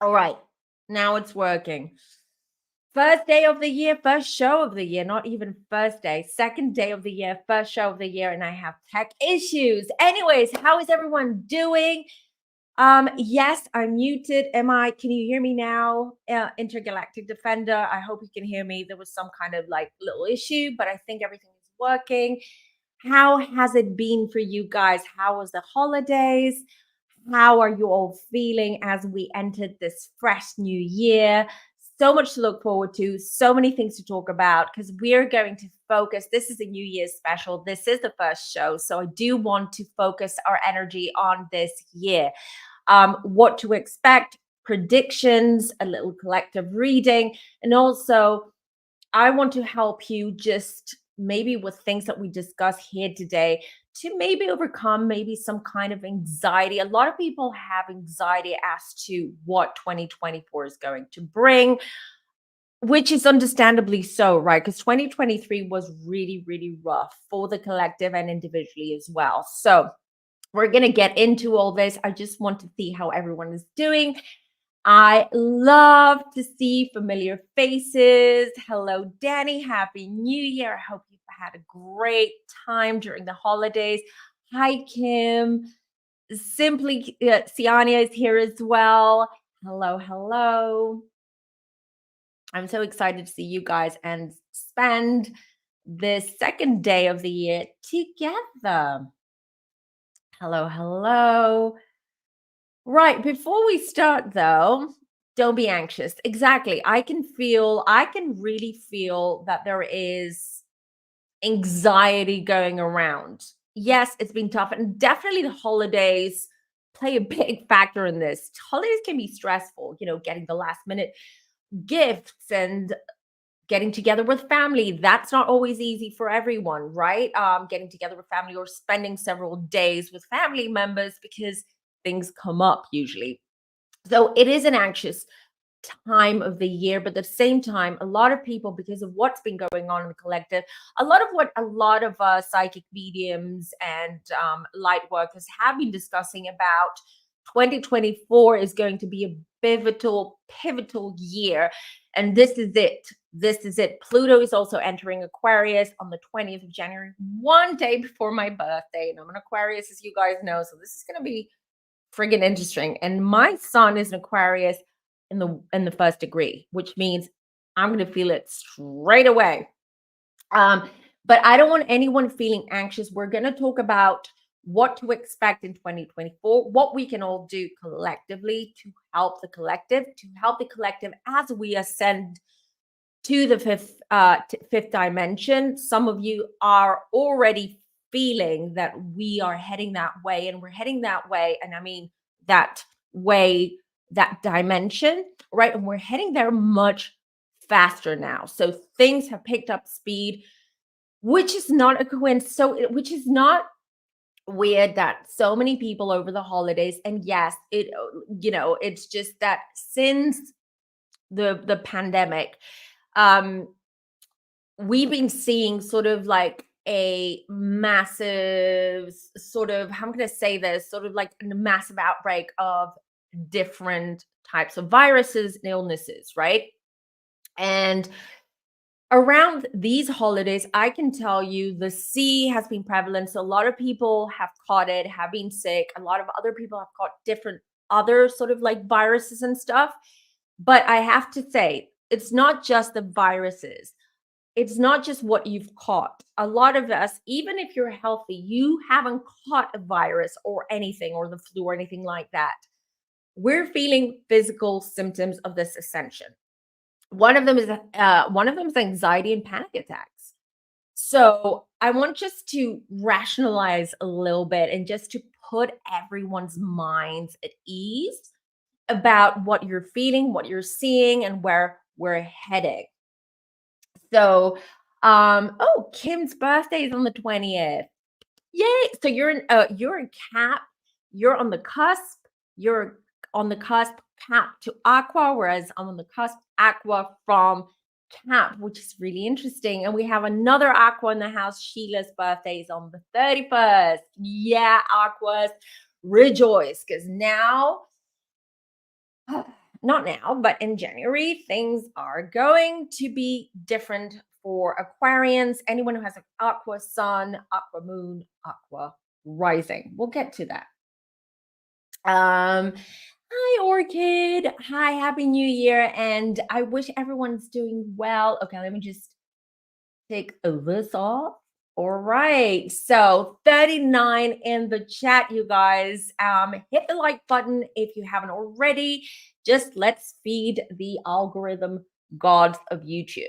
All right. Now it's working. First day of the year, first show of the year, not even first day, second day of the year, first show of the year, and I have tech issues. Anyways, how is everyone doing? Yes, I'm muted. Can you hear me now? Intergalactic Defender. I hope you can hear me. There was some kind of like little issue, but I think everything is working. How has it been for you guys? How was the holidays? How are you all feeling as we entered this fresh new year? So much to look forward to, so many things to talk about because we're going to focus. This is a New Year's special. This is the first show. So I do want to focus our energy on this year. What to expect, predictions, a little collective reading, and also I want to help you just maybe with things that we discuss here today to maybe overcome maybe some kind of anxiety. A lot of people have anxiety as to what 2024 is going to bring, which is understandably so, right? Because 2023 was really, really rough for the collective and individually as well. So we're going to get into all this. I just want to see how everyone is doing. I love to see familiar faces. Hello, Danny. Happy New Year. I hope you've had a great time during the holidays. Hi, Kim. Simply, Siania is here as well. Hello, hello. I'm so excited to see you guys and spend this second day of the year together. Hello, hello. Right. Before we start, though, don't be anxious. Exactly. I can really feel that there is anxiety going around. Yes, it's been tough. And definitely the holidays play a big factor in this. Holidays can be stressful, getting the last minute gifts and getting together with family. That's not always easy for everyone, right? Getting together with family or spending several days with family members because things come up usually. So it is an anxious time of the year, but at the same time, a lot of people, because of what's been going on in the collective, a lot of psychic mediums and light workers have been discussing about 2024 is going to be a pivotal year. And this is it. This is it. Pluto is also entering Aquarius on the 20th of January, one day before my birthday. And I'm an Aquarius, as you guys know. So this is going to be friggin' interesting. And my sun is an Aquarius in the first degree, which means I'm gonna feel it straight away. But I don't want anyone feeling anxious. We're gonna talk about what to expect in 2024, what we can all do collectively to help the collective as we ascend to the fifth dimension. Some of you are already feeling that we are heading that way, and we're heading that way, and I mean that way, that dimension, right? And we're heading there much faster now. So things have picked up speed, which is not a coincidence. So which is not weird that so many people over the holidays, and yes, it's just that since the pandemic, um we've been seeing sort of like a massive sort of, how I'm going to say this, sort of like a massive outbreak of different types of viruses and illnesses, right? And around these holidays, I can tell you the sea has been prevalent. So a lot of people have caught it, have been sick. A lot of other people have caught different other sort of like viruses and stuff. But I have to say, it's not just the viruses. It's not just what you've caught. A lot of us, even if you're healthy, you haven't caught a virus or anything, or the flu or anything like that. We're feeling physical symptoms of this ascension. One of them is anxiety and panic attacks. So I want just to rationalize a little bit and just to put everyone's minds at ease about what you're feeling, what you're seeing, and where we're heading. So, oh, Kim's birthday is on the 20th. Yay! So you're in Cap, you're on the cusp, you're on the cusp Cap to Aqua, whereas I'm on the cusp Aqua from Cap, which is really interesting. And we have another Aqua in the house. Sheila's birthday is on the 31st. Yeah, Aquas, rejoice, because now not now, but in January, things are going to be different for Aquarians, anyone who has an aqua sun, aqua moon, aqua rising. We'll get to that. Hi, Orchid. Hi, Happy New Year. And I wish everyone's doing well. Okay, let me just take this off. All right. So 39 in the chat, you guys. Hit the like button if you haven't already. Just let's feed the algorithm gods of YouTube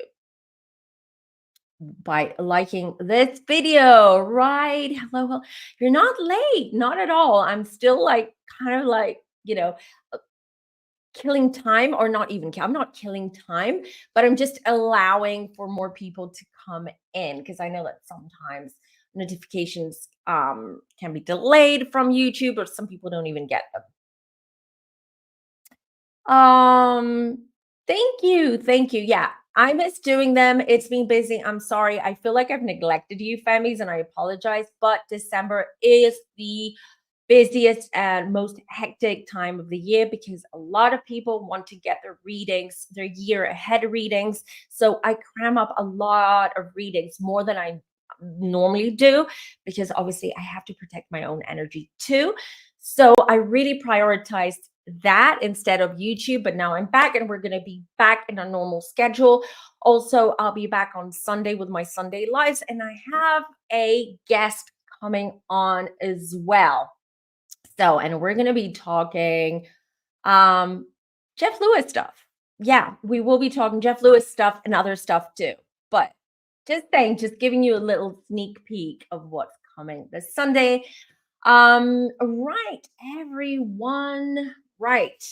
by liking this video, right? Hello. You're not late, not at all. I'm still like kind of like, killing time, or not even I'm not killing time, but I'm just allowing for more people to come in, because I know that sometimes notifications can be delayed from YouTube, or some people don't even get them. Thank you. Thank you. Yeah, I miss doing them. It's been busy. I'm sorry. I feel like I've neglected you, Femmies, and I apologize, but December is the busiest and most hectic time of the year, because a lot of people want to get their readings, their year ahead readings. So I cram up a lot of readings, more than I normally do, because obviously I have to protect my own energy too. So I really prioritized that instead of YouTube. But now I'm back, and we're going to be back in a normal schedule. Also, I'll be back on Sunday with my Sunday lives, and I have a guest coming on as well. So, and we're going to be talking Jeff Lewis stuff. Yeah, we will be talking Jeff Lewis stuff and other stuff too. But just saying, just giving you a little sneak peek of what's coming this Sunday. Right, everyone. Right.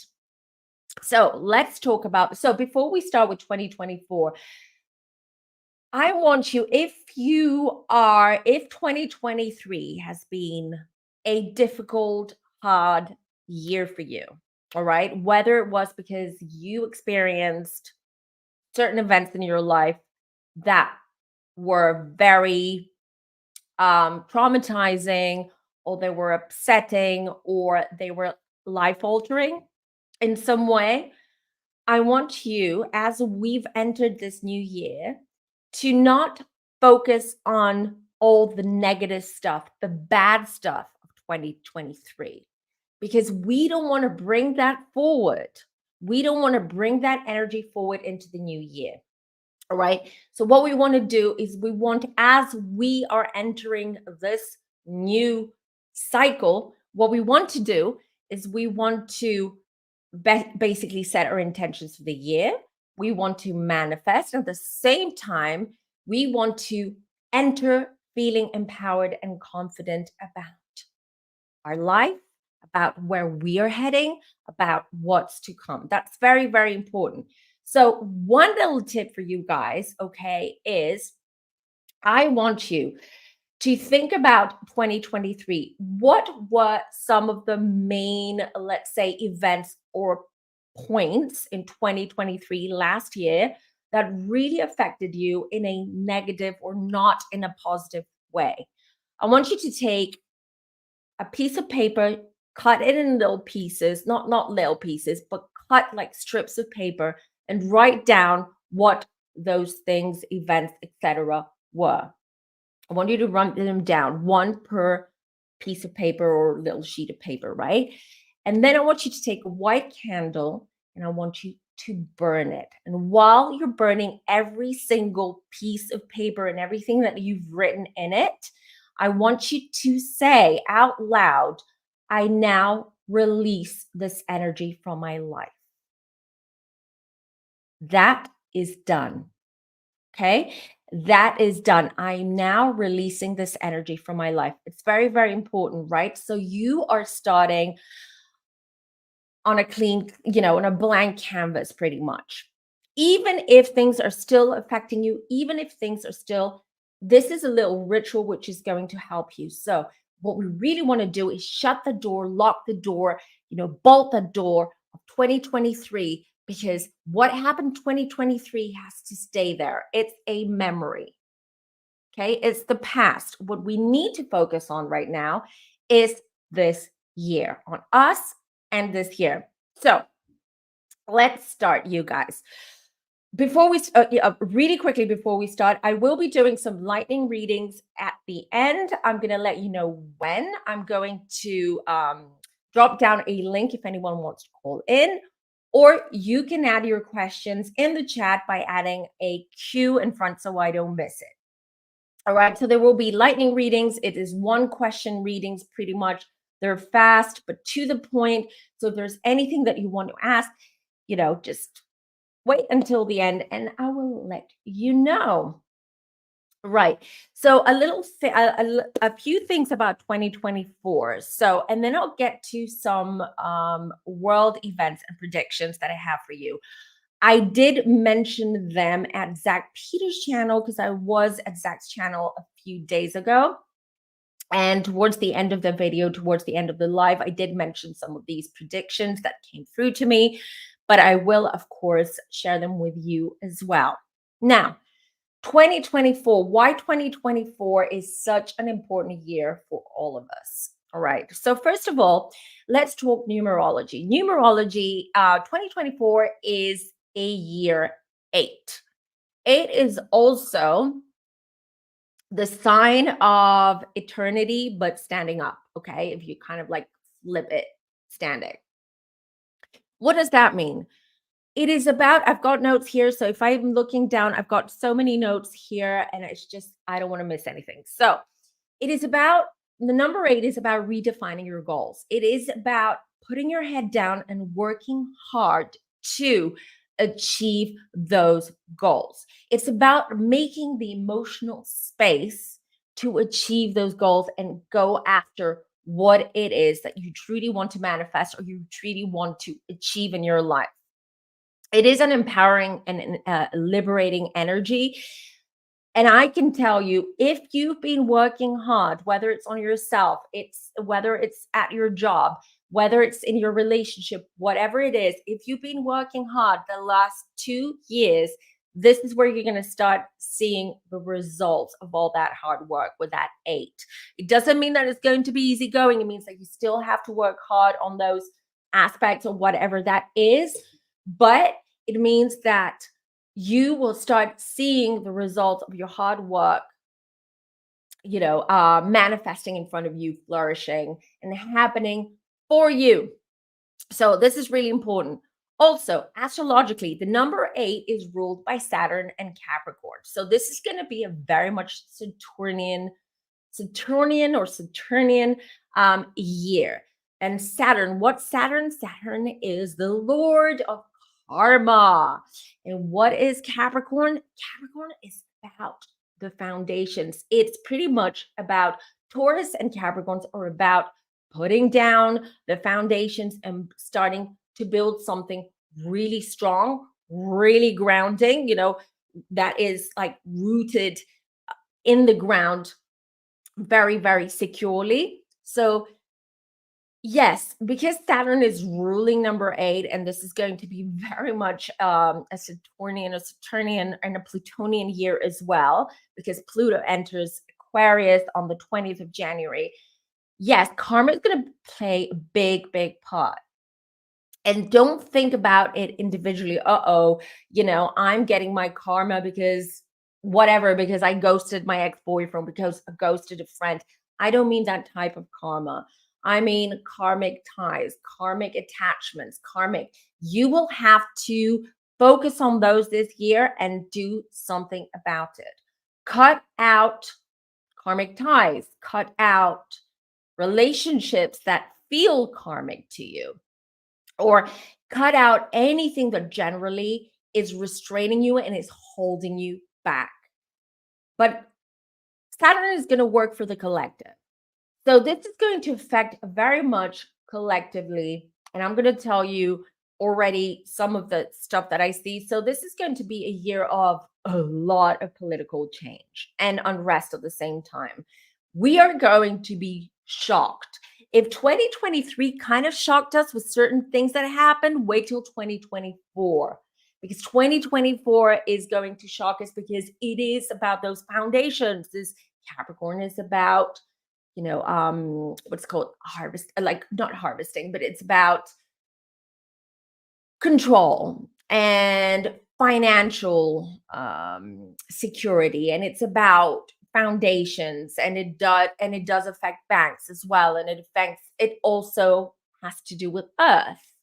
So let's talk about, so before we start with 2024, I want you, if 2023 has been a difficult, hard year for you, all right, whether it was because you experienced certain events in your life that were very traumatizing, or they were upsetting, or they were life altering in some way, I want you, as we've entered this new year, to not focus on all the negative stuff, the bad stuff of 2023, because we don't want to bring that forward. We don't want to bring that energy forward into the new year. All right. So, what we want to do is, we want, as we are entering this new cycle, what we want to do is, we want to basically set our intentions for the year. We want to manifest. At the same time, we want to enter feeling empowered and confident about our life, about where we are heading, about what's to come. That's very, very important. So, one little tip for you guys, okay, is I want you to think about 2023. What were some of the main, let's say, events or points in 2023 last year that really affected you in a negative or not in a positive way? I want you to take a piece of paper, cut it in little pieces, not little pieces, but cut like strips of paper, and write down what those things, events, etc. were. I want you to run them down, one per piece of paper or little sheet of paper, right? And then I want you to take a white candle, and I want you to burn it. And while you're burning every single piece of paper and everything that you've written in it, I want you to say out loud, I now release this energy from my life. That is done. Okay. That is done. I'm now releasing this energy from my life. It's very, very important, right? So you are starting on a clean, on a blank canvas, pretty much. Even if things are still affecting you, even if things are still, this is a little ritual which is going to help you. So, what we really want to do is shut the door, lock the door, bolt the door of 2023, because what happened 2023 has to stay there. It's a memory. Okay. It's the past. What we need to focus on right now is this year, on us and this year. So, Let's start, you guys. Really quickly before we start, I will be doing some lightning readings at the end. I'm going to let you know when. I'm going to drop down a link if anyone wants to call in, or you can add your questions in the chat by adding a Q in front so I don't miss it. All right, so there will be lightning readings. It is one question readings pretty much. They're fast, but to the point. So if there's anything that you want to ask, just wait until the end and I will let you know. Right. So a few things about 2024. So, and then I'll get to some world events and predictions that I have for you. I did mention them at Zach Peters' channel because I was at Zach's channel a few days ago. And towards the end of the video, towards the end of the live, I did mention some of these predictions that came through to me, but I will, of course, share them with you as well. Now, 2024, why 2024 is such an important year for all of us. All right. So, first of all, let's talk numerology. Numerology, 2024 is a year 8. 8 is also the sign of eternity, but standing up. Okay. If you kind of like flip it, standing. What does that mean? It is about, I've got notes here. So if I'm looking down, I've got so many notes here and it's just, I don't want to miss anything. So it is about, the number 8 is about redefining your goals. It is about putting your head down and working hard to achieve those goals. It's about making the emotional space to achieve those goals and go after what it is that you truly want to manifest or you truly want to achieve in your life. It is an empowering and liberating energy. And I can tell you, if you've been working hard, whether it's on yourself, whether it's at your job, whether it's in your relationship, whatever it is, if you've been working hard the last 2 years, this is where you're going to start seeing the results of all that hard work with that 8. It doesn't mean that it's going to be easy going. It means that you still have to work hard on those aspects of whatever that is. But it means that you will start seeing the results of your hard work, manifesting in front of you, flourishing and happening for you. So this is really important. Also, astrologically, the number 8 is ruled by Saturn and Capricorn. So this is going to be a very much Saturnian year. And Saturn, what's Saturn? Saturn is the Lord of karma. And what is Capricorn? Capricorn is about the foundations. It's pretty much about Taurus and Capricorns are about putting down the foundations and starting to build something really strong, really grounding, that is like rooted in the ground very, very securely. So yes, because Saturn is ruling number 8, and this is going to be very much a Saturnian, and a Plutonian year as well, because Pluto enters Aquarius on the 20th of January. Yes, karma is going to play a big, big part. And don't think about it individually. I'm getting my karma because because I ghosted my ex-boyfriend, because I ghosted a friend. I don't mean that type of karma. I mean karmic ties, karmic attachments, karmic. You will have to focus on those this year and do something about it. Cut out karmic ties, cut out relationships that feel karmic to you, or cut out anything that generally is restraining you and is holding you back. But Saturn is going to work for the collective. So this is going to affect very much collectively. And I'm going to tell you already some of the stuff that I see. So this is going to be a year of a lot of political change and unrest at the same time. We are going to be shocked. If 2023 kind of shocked us with certain things that happened, wait till 2024. Because 2024 is going to shock us, because it is about those foundations. This Capricorn is about, what's called harvest, like not harvesting, but it's about control and financial security, and it's about foundations, and it does affect banks as well, and it also has to do with earth,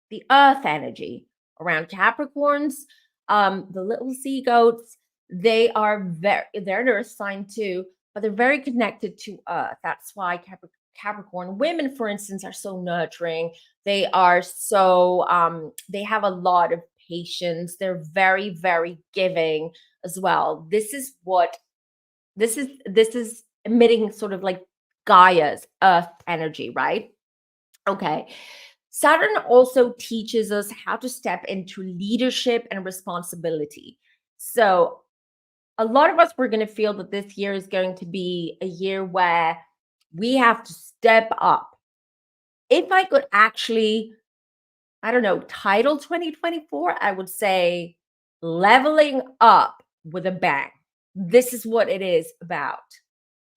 the earth energy around Capricorns. The little sea goats, they're an earth sign too, but they're very connected to earth. That's why Capricorn women, for instance, are so nurturing. They are so they have a lot of patience. They're very, very giving as well. This is emitting sort of like Gaia's earth energy, right? Okay. Saturn also teaches us how to step into leadership and responsibility. So a lot of us, we're going to feel that this year is going to be a year where we have to step up. If I could actually, I don't know, title 2024, I would say leveling up with a bang. This is what it is about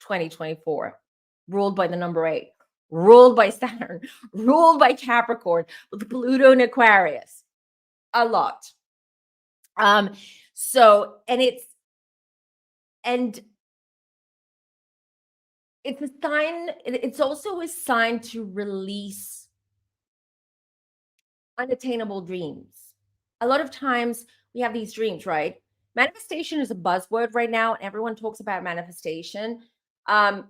2024, ruled by the number 8, ruled by Saturn, ruled by Capricorn, with Pluto and Aquarius. A lot. So, and it's a sign, it's also a sign to release unattainable dreams. A lot of times we have these dreams, right? Manifestation is a buzzword right now, and everyone talks about manifestation. Um,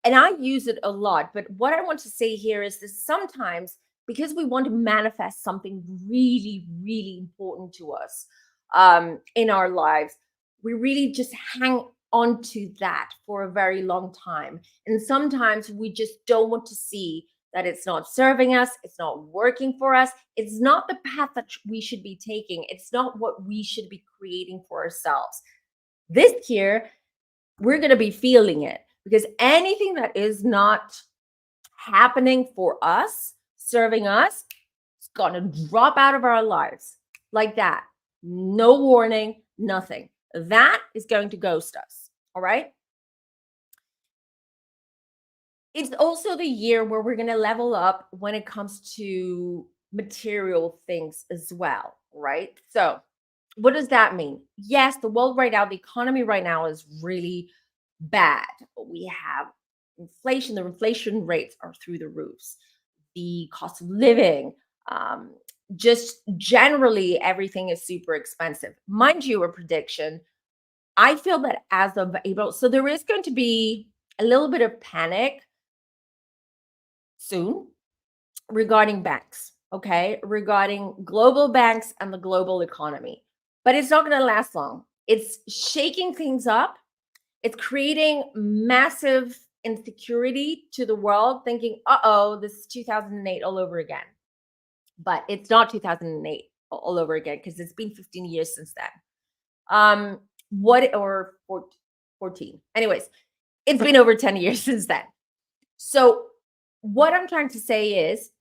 and I use it a lot. But what I want to say here is that sometimes, because we want to manifest something really, really important to us in our lives, we really just hang on to that for a very long time. And sometimes we just don't want to see that it's not serving us, it's not working for us, it's not the path that we should be taking, it's not what we should be creating for ourselves. This year, we're going to be feeling it, because anything that is not happening for us, serving us, it's going to drop out of our lives like that. No warning, nothing. That is going to ghost us. All right. It's also the year where we're going to level up when it comes to material things as well, right? So, what does that mean? Yes, the world right now, the economy right now is really bad. We have inflation, the inflation rates are through the roofs. The cost of living, just generally everything is super expensive. Mind you, a prediction, I feel that as of April, so there is going to be a little bit of panic soon regarding banks, okay? Regarding global banks and the global economy. But it's not going to last long. It's shaking things up. It's creating massive insecurity to the world, thinking, uh-oh, this is 2008 all over again. But it's not 2008 all over again, because it's been 15 years since then. Or 14. Anyways, it's been over 10 years since then. So what I'm trying to say is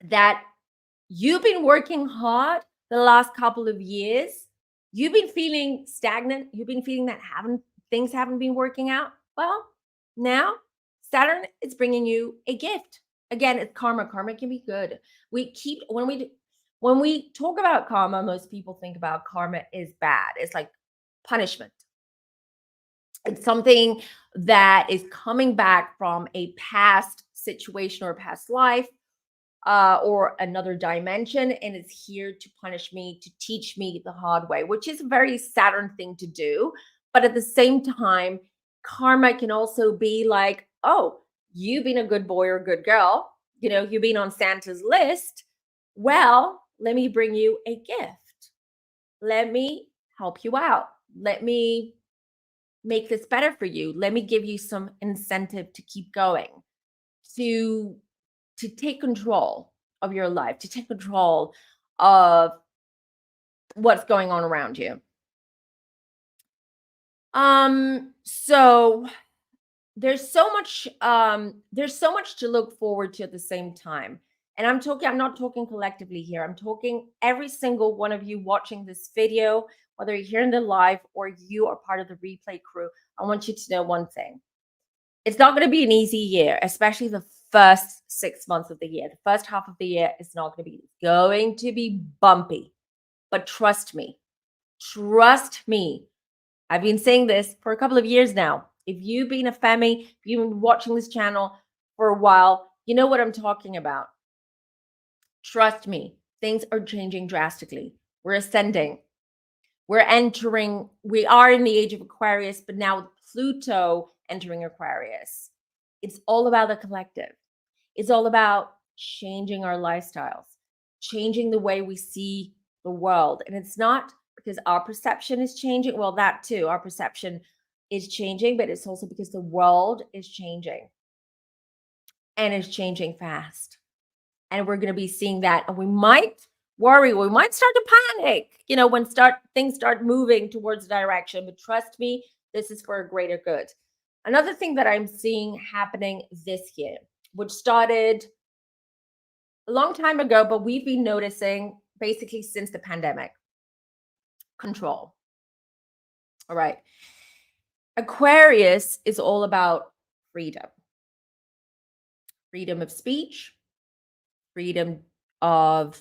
that you've been working hard the last couple of years. You've been feeling stagnant. You've been feeling that things haven't been working out. Well, now Saturn is bringing you a gift. Again, it's karma. Karma can be good. When we talk about karma, most people think about karma is bad. It's like punishment. It's something that is coming back from a past situation or a past life, or another dimension, and it's here to punish me, to teach me the hard way, which is a very Saturn thing to do. But at the same time, karma can also be like, oh, you've been a good boy or a good girl, you've been on Santa's list. Well, let me bring you a gift. Let me help you out. Let me make this better for you. Let me give you some incentive to keep going, to take control of your life, to take control of what's going on around you. So there's so much to look forward to at the same time. And I'm not talking collectively here. I'm talking every single one of you watching this video, whether you're here in the live or you are part of the replay crew. I want you to know one thing. It's not going to be an easy year, especially the first 6 months of the year. The first half of the year is not going to be bumpy. But trust me, I've been saying this for a couple of years now. If you've been a Femi, if you've been watching this channel for a while, you know what I'm talking about. Trust me, things are changing drastically. We're ascending. We are in the age of Aquarius, but now with Pluto entering Aquarius, it's all about the collective. It's all about changing our lifestyles, changing the way we see the world. And it's not because our perception is changing. Well, that too, our perception is changing, but it's also because the world is changing and is changing fast. And we're going to be seeing that. And we might worry, we might start to panic, when things start moving towards a direction. But trust me, this is for a greater good. Another thing that I'm seeing happening this year, which started a long time ago, but we've been noticing basically since the pandemic. Control. All right. Aquarius is all about freedom. Freedom of speech, freedom of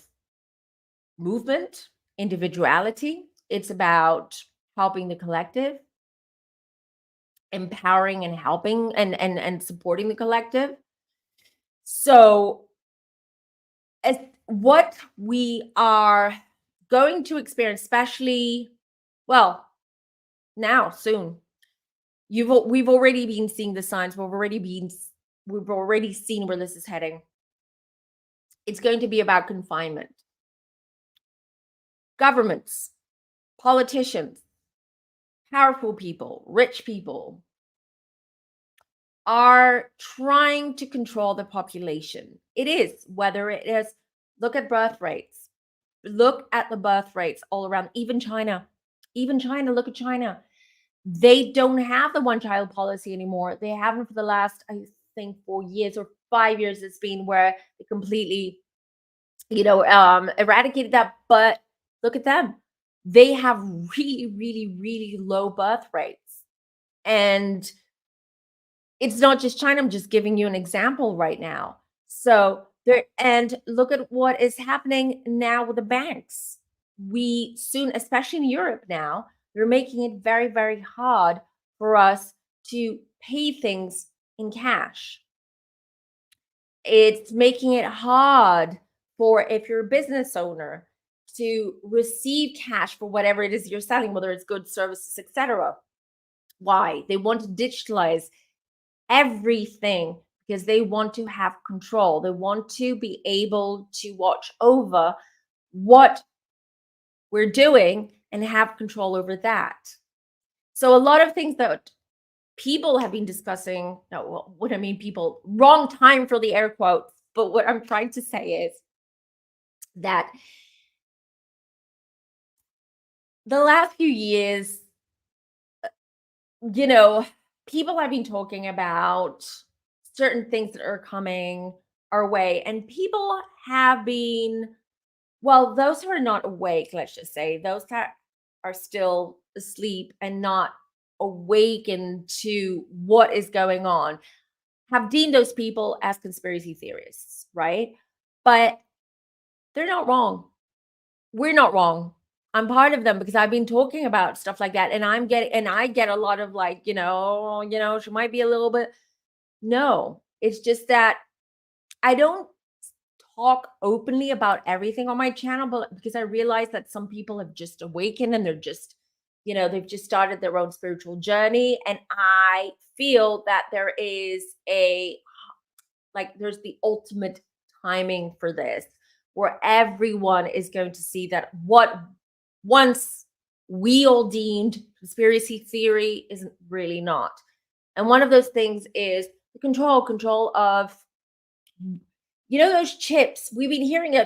movement, individuality. It's about helping the collective, empowering and helping and supporting the collective. So as what we are going to experience, especially, well, now soon, we've already been seeing the signs. We've already seen where this is heading. It's going to be about confinement. Governments, politicians, powerful people, rich people are trying to control the population. It is, whether it is, look at birth rates. Look at the birth rates all around, even China. Look at China. They don't have the one-child policy anymore. They haven't for the last, I think, 4 years or 5 years. It's been where they completely, eradicated that. But look at them. They have really, really, really low birth rates. And it's not just China. I'm just giving you an example right now. So and look at what is happening now with the banks. We soon, especially in Europe now, they're making it very, very hard for us to pay things in cash. It's making it hard for, if you're a business owner, to receive cash for whatever it is you're selling, whether it's goods, services, etc. Why? They want to digitalize everything because they want to have control. They want to be able to watch over what we're doing and have control over that. So a lot of things that people have been discussing, no, what I mean, people, wrong time for the air quotes, but what I'm trying to say is that the last few years, people have been talking about certain things that are coming our way, and people have been, well, those who are not awake, let's just say, those that are still asleep and not awakened to what is going on, have deemed those people as conspiracy theorists, right? But they're not wrong. We're not wrong. I'm part of them because I've been talking about stuff like that, and I get a lot of like, she might be a little bit. No, it's just that I don't talk openly about everything on my channel, but because I realize that some people have just awakened and they're just, they've just started their own spiritual journey. And I feel that there is there's the ultimate timing for this, where everyone is going to see that what once we all deemed conspiracy theory isn't really not. And one of those things is the control of, those chips. We've been hearing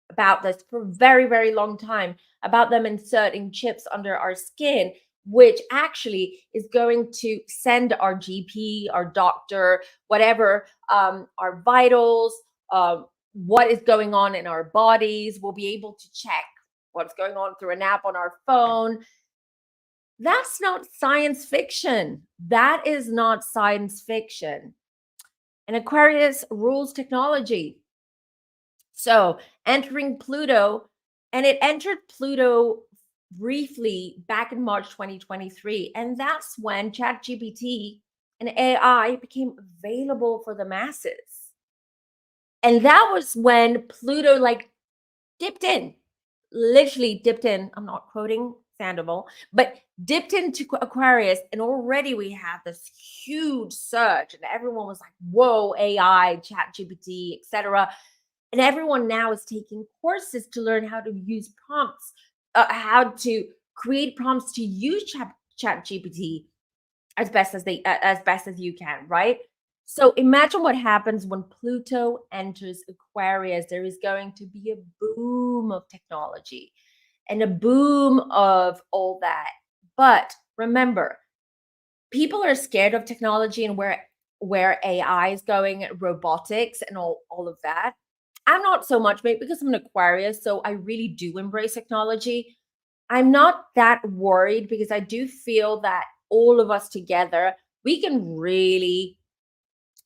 about this for a very, very long time, about them inserting chips under our skin, which actually is going to send our GP, our doctor, whatever, our vitals, what is going on in our bodies. We'll be able to check what's going on through an app on our phone. That's not science fiction. That is not science fiction. And Aquarius rules technology. So entering Pluto, and it entered Pluto briefly back in March 2023. And that's when ChatGPT and AI became available for the masses. And that was when Pluto like dipped in, literally dipped in. I'm not quoting Sandoval, but dipped into Aquarius. And already we have this huge surge, and everyone was like, whoa, AI, ChatGPT, etc. And everyone now is taking courses to learn how to use prompts, how to create prompts to use chat gpt as best as you can, right? So imagine what happens when Pluto enters Aquarius. There is going to be a boom of technology and a boom of all that. But remember, people are scared of technology and where AI is going, robotics and all of that. I'm not so much, maybe because I'm an Aquarius, so I really do embrace technology. I'm not that worried because I do feel that all of us together, we can really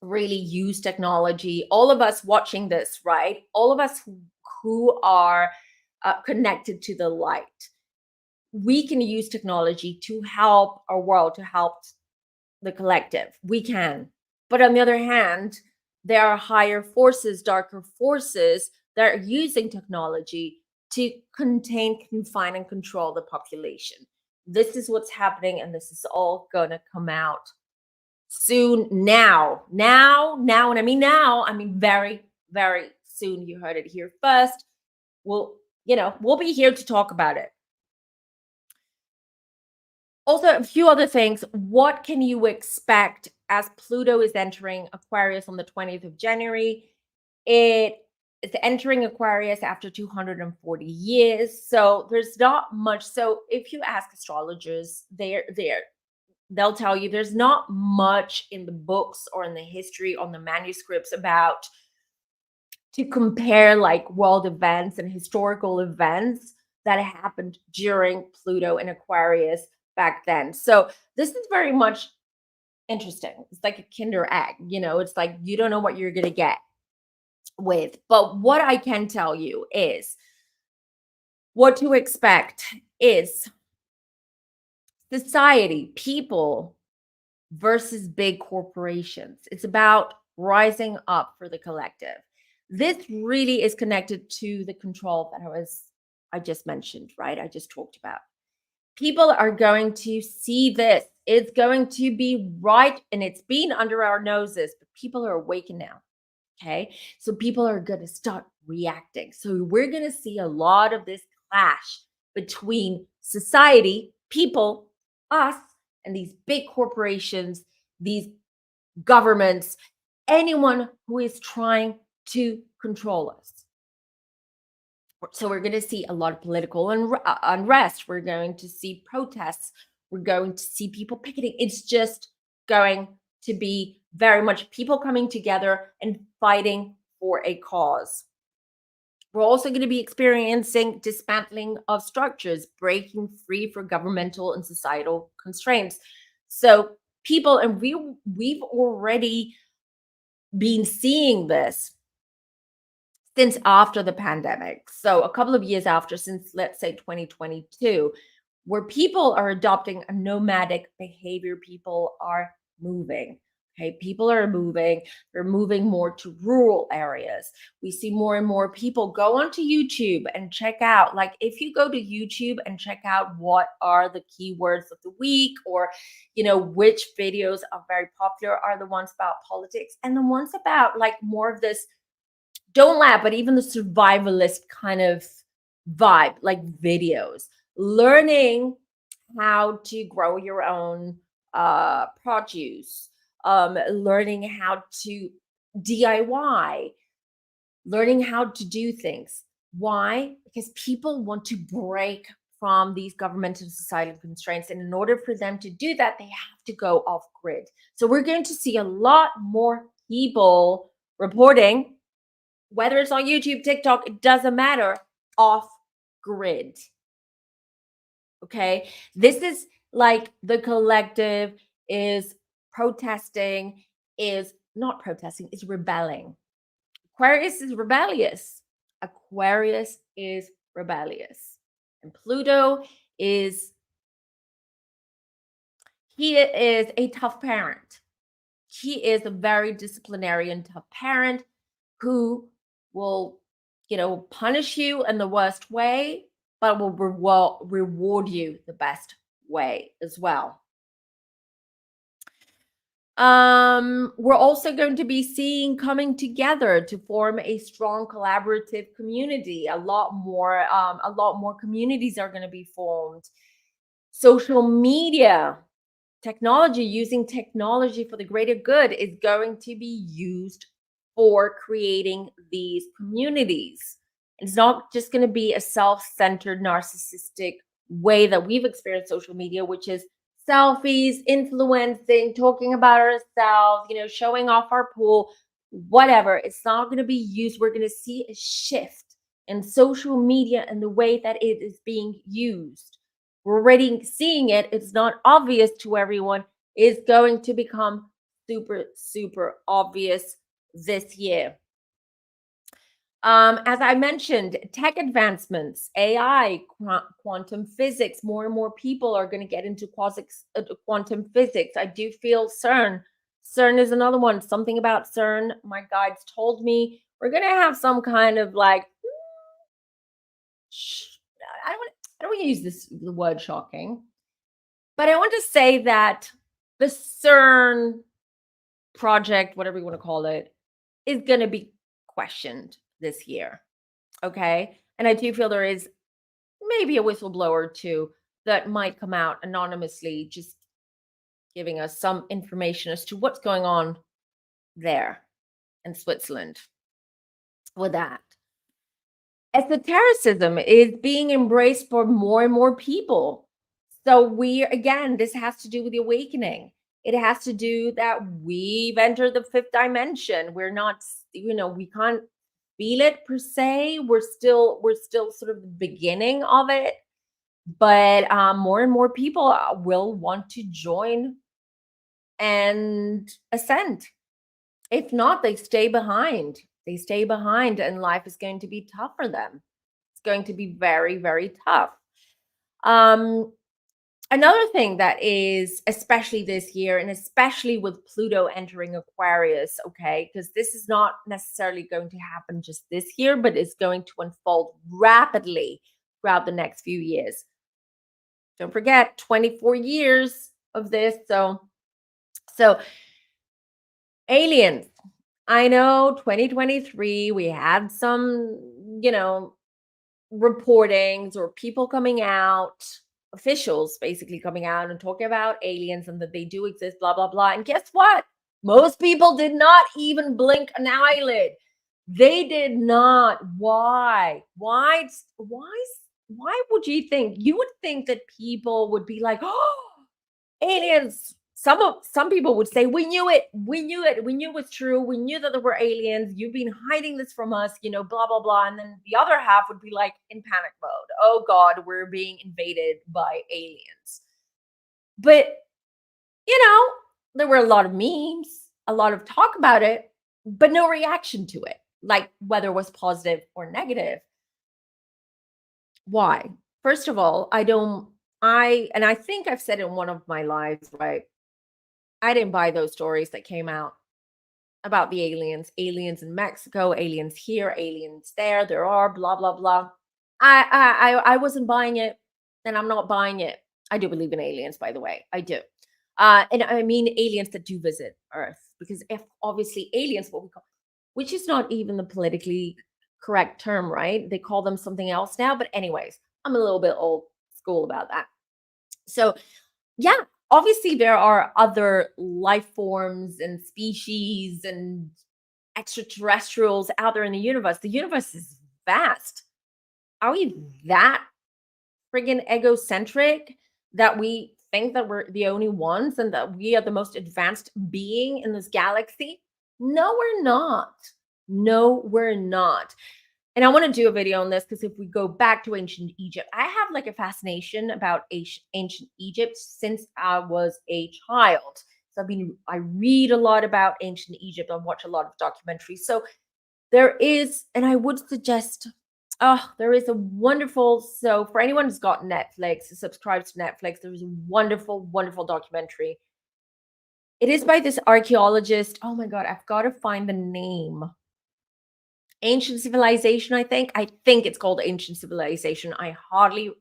use technology. All of us watching this, right? All of us who are connected to the light, we can use technology to help our world, to help the collective. We can. But on the other hand, there are higher forces, darker forces that are using technology to contain, confine, and control the population. This is what's happening, and this is all going to come out soon. Now. And I mean now, I mean very, very soon. You heard it here first. We'll be here to talk about it. Also, a few other things. What can you expect as Pluto is entering Aquarius on the 20th of January? It is entering Aquarius after 240 years. So there's not much. So if you ask astrologers, they'll tell you there's not much in the books or in the history, on the manuscripts about to compare like world events and historical events that happened during Pluto and Aquarius back then. So this is very much interesting. It's like a Kinder egg, it's like you don't know what you're going to get with. But what I can tell you is what to expect is society, people versus big corporations. It's about rising up for the collective. This really is connected to the control that I just mentioned, right? I just talked about. People are going to see this. It's going to be right, and it's been under our noses, but people are awakened now. Okay. So people are going to start reacting. So we're going to see a lot of this clash between society, people, us, and these big corporations, these governments, anyone who is trying to control us. So we're going to see a lot of political unrest. We're going to see protests. We're going to see people picketing. It's just going to be very much people coming together and fighting for a cause. We're also going to be experiencing dismantling of structures, breaking free from governmental and societal constraints. So people, and we've already been seeing this since after the pandemic. So a couple of years after, since let's say 2022, where people are adopting a nomadic behavior, people are moving. Okay, people are moving. They're moving more to rural areas. We see more and more people go onto YouTube and check out, like if you go to YouTube and check out what are the keywords of the week, or which videos are very popular, are the ones about politics and the ones about like more of this, don't laugh, but even the survivalist kind of vibe, like videos, learning how to grow your own produce, learning how to DIY, learning how to do things. Why? Because people want to break from these governmental and societal constraints. And in order for them to do that, they have to go off grid. So we're going to see a lot more people reporting, whether it's on YouTube, TikTok, it doesn't matter, off grid. Okay. This is like the collective is protesting, is not protesting, is rebelling. Aquarius is rebellious. Aquarius is rebellious. And Pluto is, he is a tough parent. He is a very disciplinarian, tough parent who will, punish you in the worst way, but will reward you the best way as well. We're also going to be seeing coming together to form a strong collaborative community. A lot more communities are going to be formed. Social media, technology, using technology for the greater good is going to be used for creating these communities. It's not just going to be a self-centered, narcissistic way that we've experienced social media, which is selfies, influencing, talking about ourselves, showing off our pool, whatever. It's not going to be used. We're going to see a shift in social media and the way that it is being used. We're already seeing it. It's not obvious to everyone. It's going to become super, super obvious this year. As I mentioned, tech advancements, AI, quantum physics, more and more people are going to get into quantum physics. I do feel CERN. CERN is another one. Something about CERN, my guides told me we're going to have some kind of like, I don't want to use the word shocking, but I want to say that the CERN project, whatever you want to call it, is going to be questioned this year. Okay. And I do feel there is maybe a whistleblower too that might come out anonymously, just giving us some information as to what's going on there in Switzerland with that. Esotericism is being embraced for more and more people. So this has to do with the awakening. It has to do that we've entered the fifth dimension. We're not, we can't feel it per se. We're still sort of the beginning of it. But more and more people will want to join and ascend. If not, they stay behind. They stay behind, and life is going to be tough for them. It's going to be very, very tough. Another thing that is, especially this year, and especially with Pluto entering Aquarius, okay, because this is not necessarily going to happen just this year, but it's going to unfold rapidly throughout the next few years. Don't forget, 24 years of this. So aliens. I know 2023, we had some, reportings or people coming out, officials basically coming out and talking about aliens and that they do exist, blah, blah, blah. And guess what? Most people did not even blink an eyelid. They did not. Why? Why would you think? You would think that people would be like, oh, aliens. Some people would say, we knew it. We knew it. We knew it was true. We knew that there were aliens. You've been hiding this from us, blah, blah, blah. And then the other half would be like in panic mode. Oh God, we're being invaded by aliens. But, there were a lot of memes, a lot of talk about it, but no reaction to it, like whether it was positive or negative. Why? First of all, I think I've said in one of my lives, right? I didn't buy those stories that came out about the aliens in Mexico, aliens here, aliens there. There are blah, blah, blah. I wasn't buying it, and I'm not buying it. I do believe in aliens, by the way. I do. And I mean aliens that do visit Earth, because if obviously aliens, what we call, which is not even the politically correct term, right? They call them something else now. But anyways, I'm a little bit old school about that. So yeah, obviously there are other life forms and species and extraterrestrials out there in the universe. The universe is vast. Are we that friggin' egocentric that we think that we're the only ones and that we are the most advanced being in this galaxy? No, we're not. No, we're not. And I want to do a video on this because if we go back to ancient Egypt, I have like a fascination about ancient Egypt since I was a child. So I read a lot about ancient Egypt. I watch a lot of documentaries. So there is, and I would suggest, there is a wonderful, so for anyone who's got Netflix, who subscribes to Netflix, there's a wonderful, wonderful documentary. It is by this archaeologist. Oh my God, I've got to find the name. Ancient Civilization, I think. I think it's called Ancient Civilization. I highly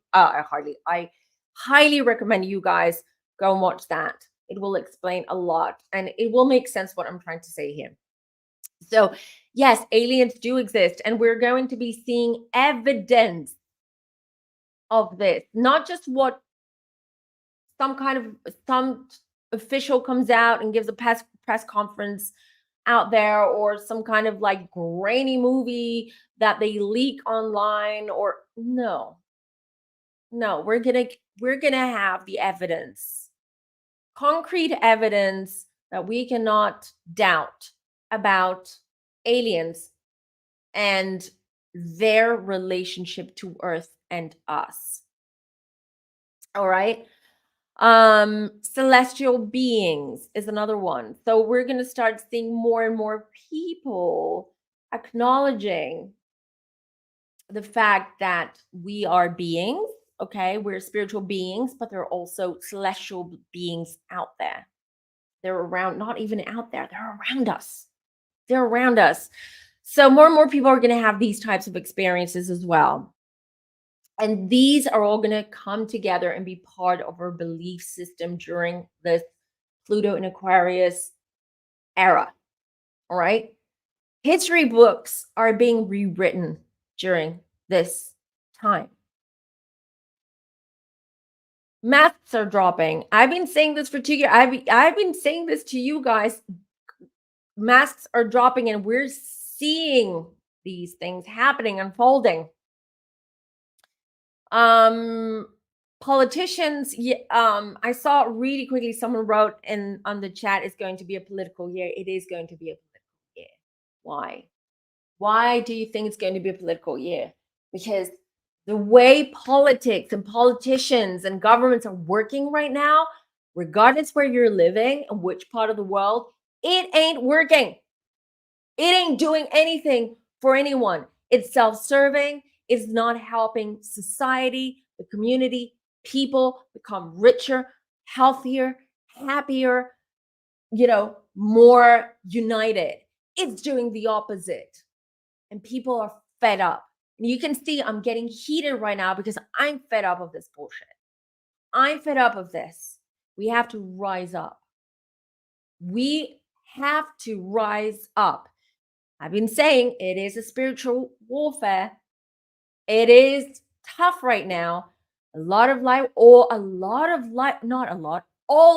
recommend you guys go and watch that. It will explain a lot and it will make sense what I'm trying to say here. So, yes, aliens do exist, and we're going to be seeing evidence of this, not just what some official comes out and gives a press conference out there, or some kind of like grainy movie that they leak online, or no, we're gonna have the evidence, concrete evidence that we cannot doubt about aliens and their relationship to Earth and us. All right. Celestial beings is another one. So we're going to start seeing more and more people acknowledging the fact that we are beings. Okay, we're spiritual beings, but there are also celestial beings out there. They're around, not even out there, they're around us. They're around us. So more and more people are going to have these types of experiences as well. And these are all going to come together and be part of our belief system during this Pluto in Aquarius era. All right. History books are being rewritten during this time. Masks are dropping. I've been saying this for 2 years. I've been saying this to you guys. Masks are dropping, and we're seeing these things happening, unfolding. Politicians, I saw really quickly, someone wrote in on the chat, it's going to be a political year. It is going to be a political year. Why do you think it's going to be a political year? Because the way politics and politicians and governments are working right now, regardless where you're living and which part of the world, it ain't working. It ain't doing anything for anyone. It's self-serving. It's not helping society, the community, people become richer, healthier, happier, more united. It's doing the opposite. And people are fed up. And you can see I'm getting heated right now because I'm fed up of this bullshit. I'm fed up of this. We have to rise up. We have to rise up. I've been saying it is a spiritual warfare. It is tough right now. Not a lot, all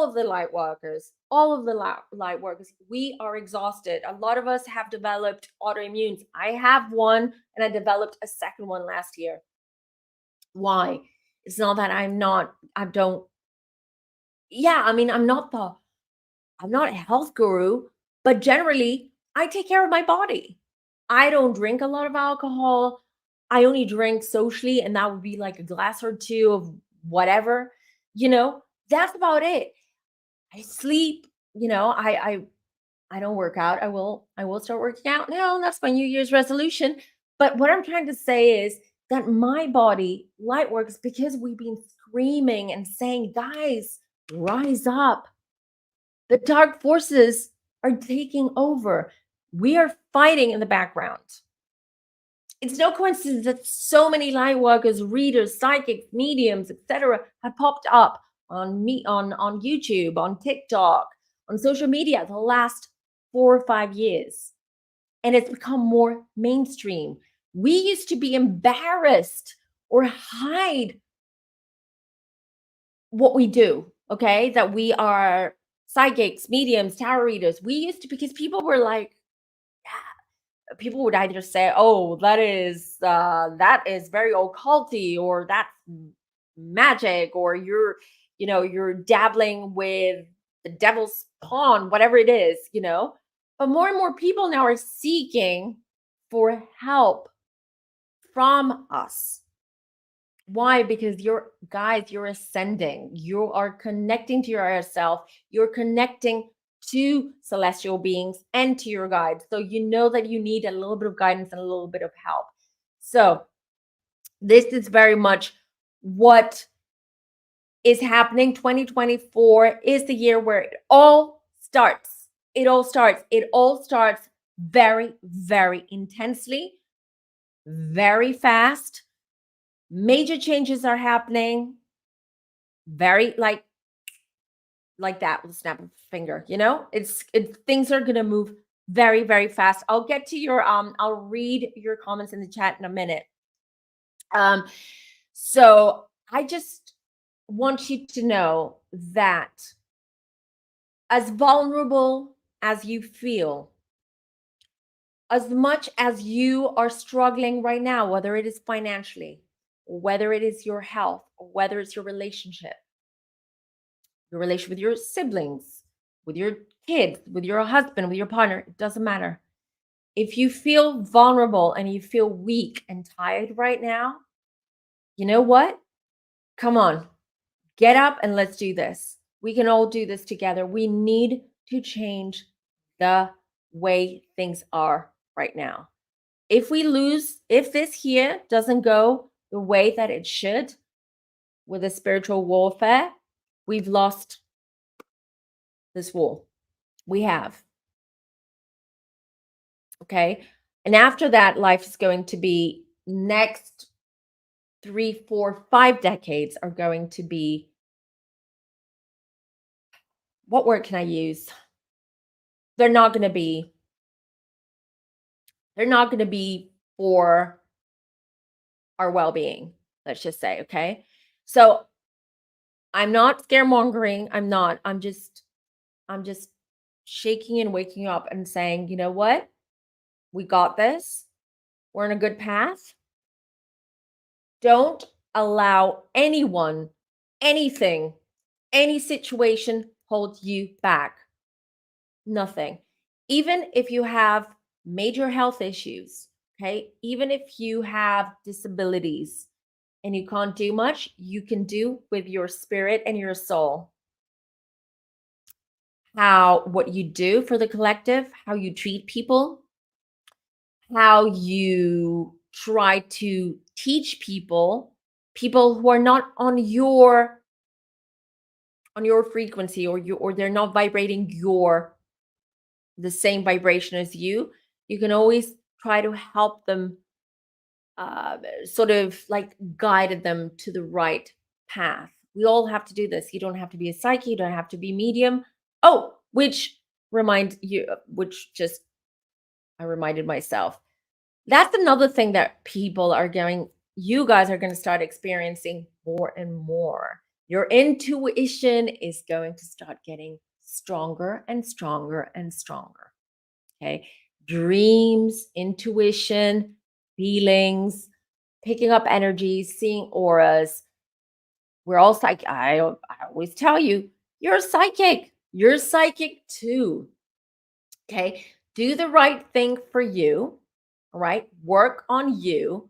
of the light workers, we are exhausted. A lot of us have developed autoimmunes. I have one, and I developed a second one last year. Why? It's not that I'm not a health guru, but generally I take care of my body. I don't drink a lot of alcohol. I only drink socially, and that would be like a glass or two of whatever, that's about it. I sleep, I don't work out. I will start working out now. That's my New Year's resolution. But what I'm trying to say is that my body light works because we've been screaming and saying, guys, rise up. The dark forces are taking over. We are fighting in the background. It's no coincidence that so many light workers, readers, psychics, mediums, etc., have popped up on YouTube, on TikTok, on social media the last 4 or 5 years. And it's become more mainstream. We used to be embarrassed or hide what we do, okay? That we are psychics, mediums, tarot readers. We used to, because people were like, people would either say, "Oh, that is very occulty," or "That's magic," or you're dabbling with the devil's pawn, whatever it is, But more and more people now are seeking for help from us. Why? Because you're ascending. You are connecting to your higher self. You're connecting to celestial beings and to your guides. So you know that you need a little bit of guidance and a little bit of help. So this is very much what is happening. 2024 is the year where it all starts. It all starts. It all starts very, very intensely, very fast. Major changes are happening very like that with a snap of a finger, you know? Things are gonna move very, very fast. I'll get to your I'll read your comments in the chat in a minute. So I just want you to know that as vulnerable as you feel, as much as you are struggling right now, whether it is financially, whether it is your health, or whether it's your relationship with your siblings, with your kids, with your husband, with your partner, it doesn't matter. If you feel vulnerable and you feel weak and tired right now, you know what? Come on, get up and let's do this. We can all do this together. We need to change the way things are right now. If this here doesn't go the way that it should with the spiritual warfare, we've lost this war. We have. Okay. And after that, life is going to be next 3, 4, 5 decades are going to be, what word can I use? They're not going to be for our well-being, let's just say. Okay. So I'm not scaremongering. I'm just shaking and waking up and saying, you know what? We got this. We're on a good path. Don't allow anyone, anything, any situation hold you back. Nothing. Even if you have major health issues, okay? Even if you have disabilities and you can't do much, you can do with your spirit and your soul. What you do for the collective, how you treat people, how you try to teach people who are not on your frequency, or they're not vibrating the same vibration as you. You can always try to help them, sort of like guide them to the right path. We all have to do this. You don't have to be a psychic, you don't have to be medium. Oh, which I reminded myself. That's another thing that you guys are going to start experiencing more and more. Your intuition is going to start getting stronger and stronger and stronger. Okay. Dreams, intuition, feelings, picking up energies, seeing auras. We're all psychic. I always tell you, you're psychic. You're psychic too. Okay. Do the right thing for you. All right. Work on you,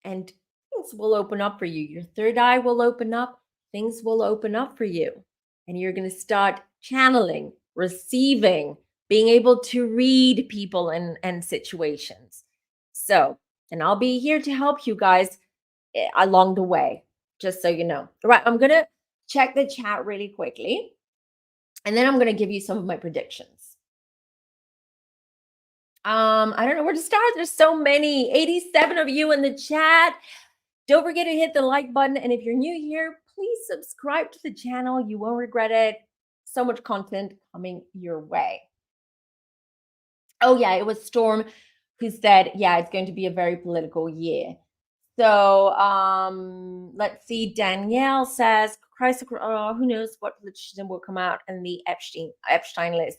and things will open up for you. Your third eye will open up. Things will open up for you. And you're going to start channeling, receiving, being able to read people and situations. So, and I'll be here to help you guys along the way, just so you know. All right. I'm going to check the chat really quickly, and then I'm going to give you some of my predictions. I don't know where to start. There's so many. 87 of you in the chat. Don't forget to hit the like button. And if you're new here, please subscribe to the channel. You won't regret it. So much content coming your way. Oh, yeah, it was Storm who said, yeah, it's going to be a very political year. So let's see. Danielle says, Christ, who knows what politician will come out in the Epstein list.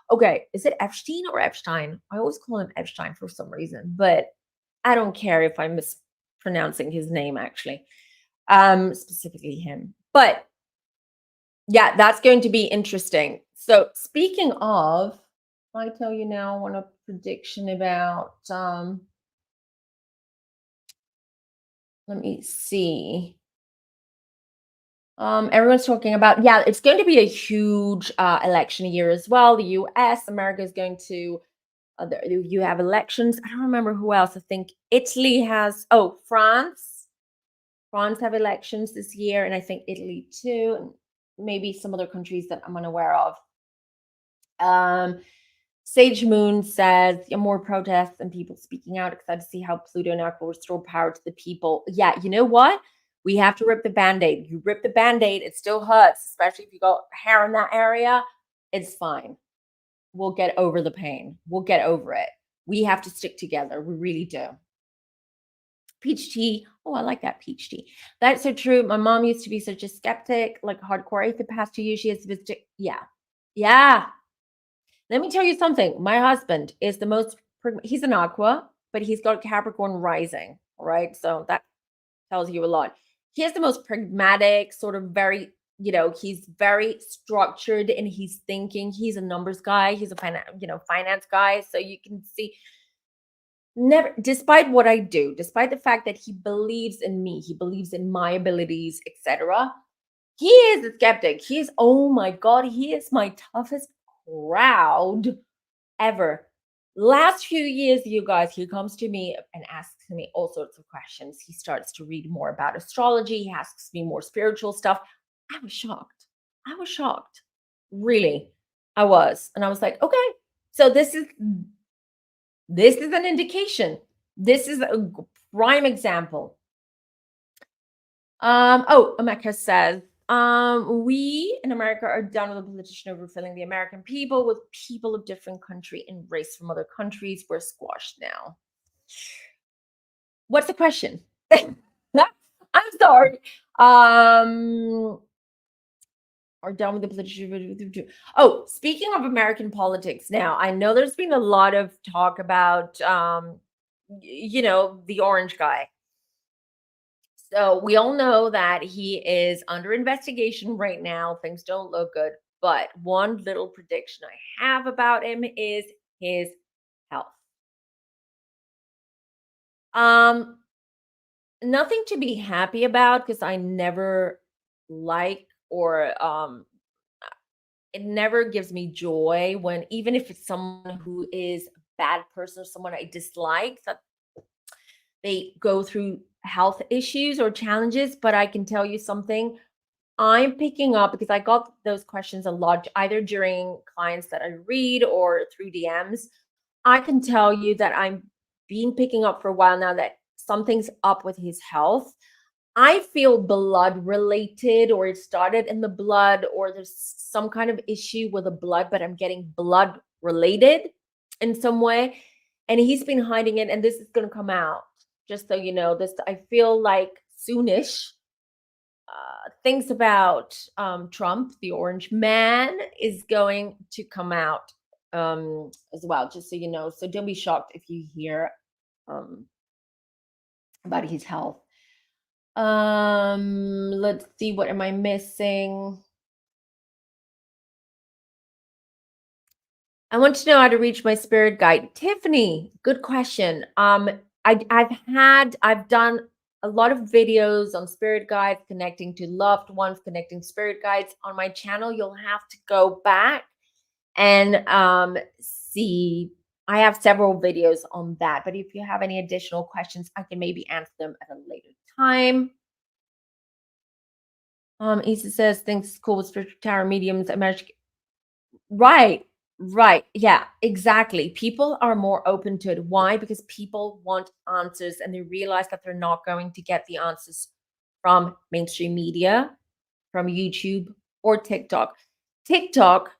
Okay, is it Epstein or Epstein? I always call him Epstein for some reason, but I don't care if I'm mispronouncing his name, actually, specifically him. But yeah, that's going to be interesting. So speaking of, I tell you now, I want a prediction about, let Let me see. Everyone's talking about, yeah, it's going to be a huge election year as well. The US, America is going to, you have elections. I don't remember who else. I think Italy has, oh, France. France have elections this year, and I think Italy too, and maybe some other countries that I'm unaware of. Um, Sage Moon says, yeah, more protests and people speaking out. Excited to see how Pluto now will restore power to the people. Yeah, you know what? We have to rip the band-aid. You rip the band-aid, it still hurts, especially if you got hair in that area. It's fine. We'll get over the pain. We'll get over it. We have to stick together. We really do. Peach tea. Oh, I like that peach tea. That's so true. My mom used to be such a skeptic, like hardcore atheist. The past 2 years, she has visited. Yeah. Yeah. Let me tell you something. My husband is the most, he's an aqua, but he's got Capricorn rising. All right. So that tells you a lot. He is the most pragmatic, sort of very, he's very structured in his thinking. He's a numbers guy. He's a finance guy. So you can see, never, despite what I do, despite the fact that he believes in me, he believes in my abilities, etc. He is a skeptic. He's, oh my God, he is my toughest crowd ever. Last few years, you guys, he comes to me and asks me all sorts of questions. He starts to read more about astrology. He asks me more spiritual stuff. I was shocked. I was shocked. Really, I was. And I was like, okay, so this is an indication. This is a prime example. Oh, America says, we in America are done with a politician overfilling the American people with people of different country and race from other countries. We're squashed now. What's the question? I'm sorry. Are done with the politician. Oh, speaking of American politics now, I know there's been a lot of talk about the orange guy. So we all know that he is under investigation right now. Things don't look good. But one little prediction I have about him is his health. Um, Nothing to be happy about because I never like or it never gives me joy when, even if it's someone who is a bad person or someone I dislike, that they go through health issues or challenges. But I can tell you something, I'm picking up because I got those questions a lot, either during clients that I read or through DMs. I can tell you that I'm been picking up for a while now that something's up with his health. I feel blood related, or it started in the blood, or there's some kind of issue with the blood, but I'm getting blood related in some way. And he's been hiding it, and this is going to come out. Just so you know, this, I feel like soonish, things about Trump, the Orange Man, is going to come out as well, just so you know. So don't be shocked if you hear um, about his health. Let's see, what am I missing? I want to know how to reach my spirit guide. Tiffany, good question. I've done a lot of videos on spirit guides, connecting to loved ones, connecting spirit guides on my channel. You'll have to go back and see. I have several videos on that, but if you have any additional questions, I can maybe answer them at a later time. Isa says, thanks, cool with spiritual tarot mediums. Right, right. Yeah, exactly. People are more open to it. Why? Because people want answers and they realize that they're not going to get the answers from mainstream media, from YouTube or TikTok. TikTok,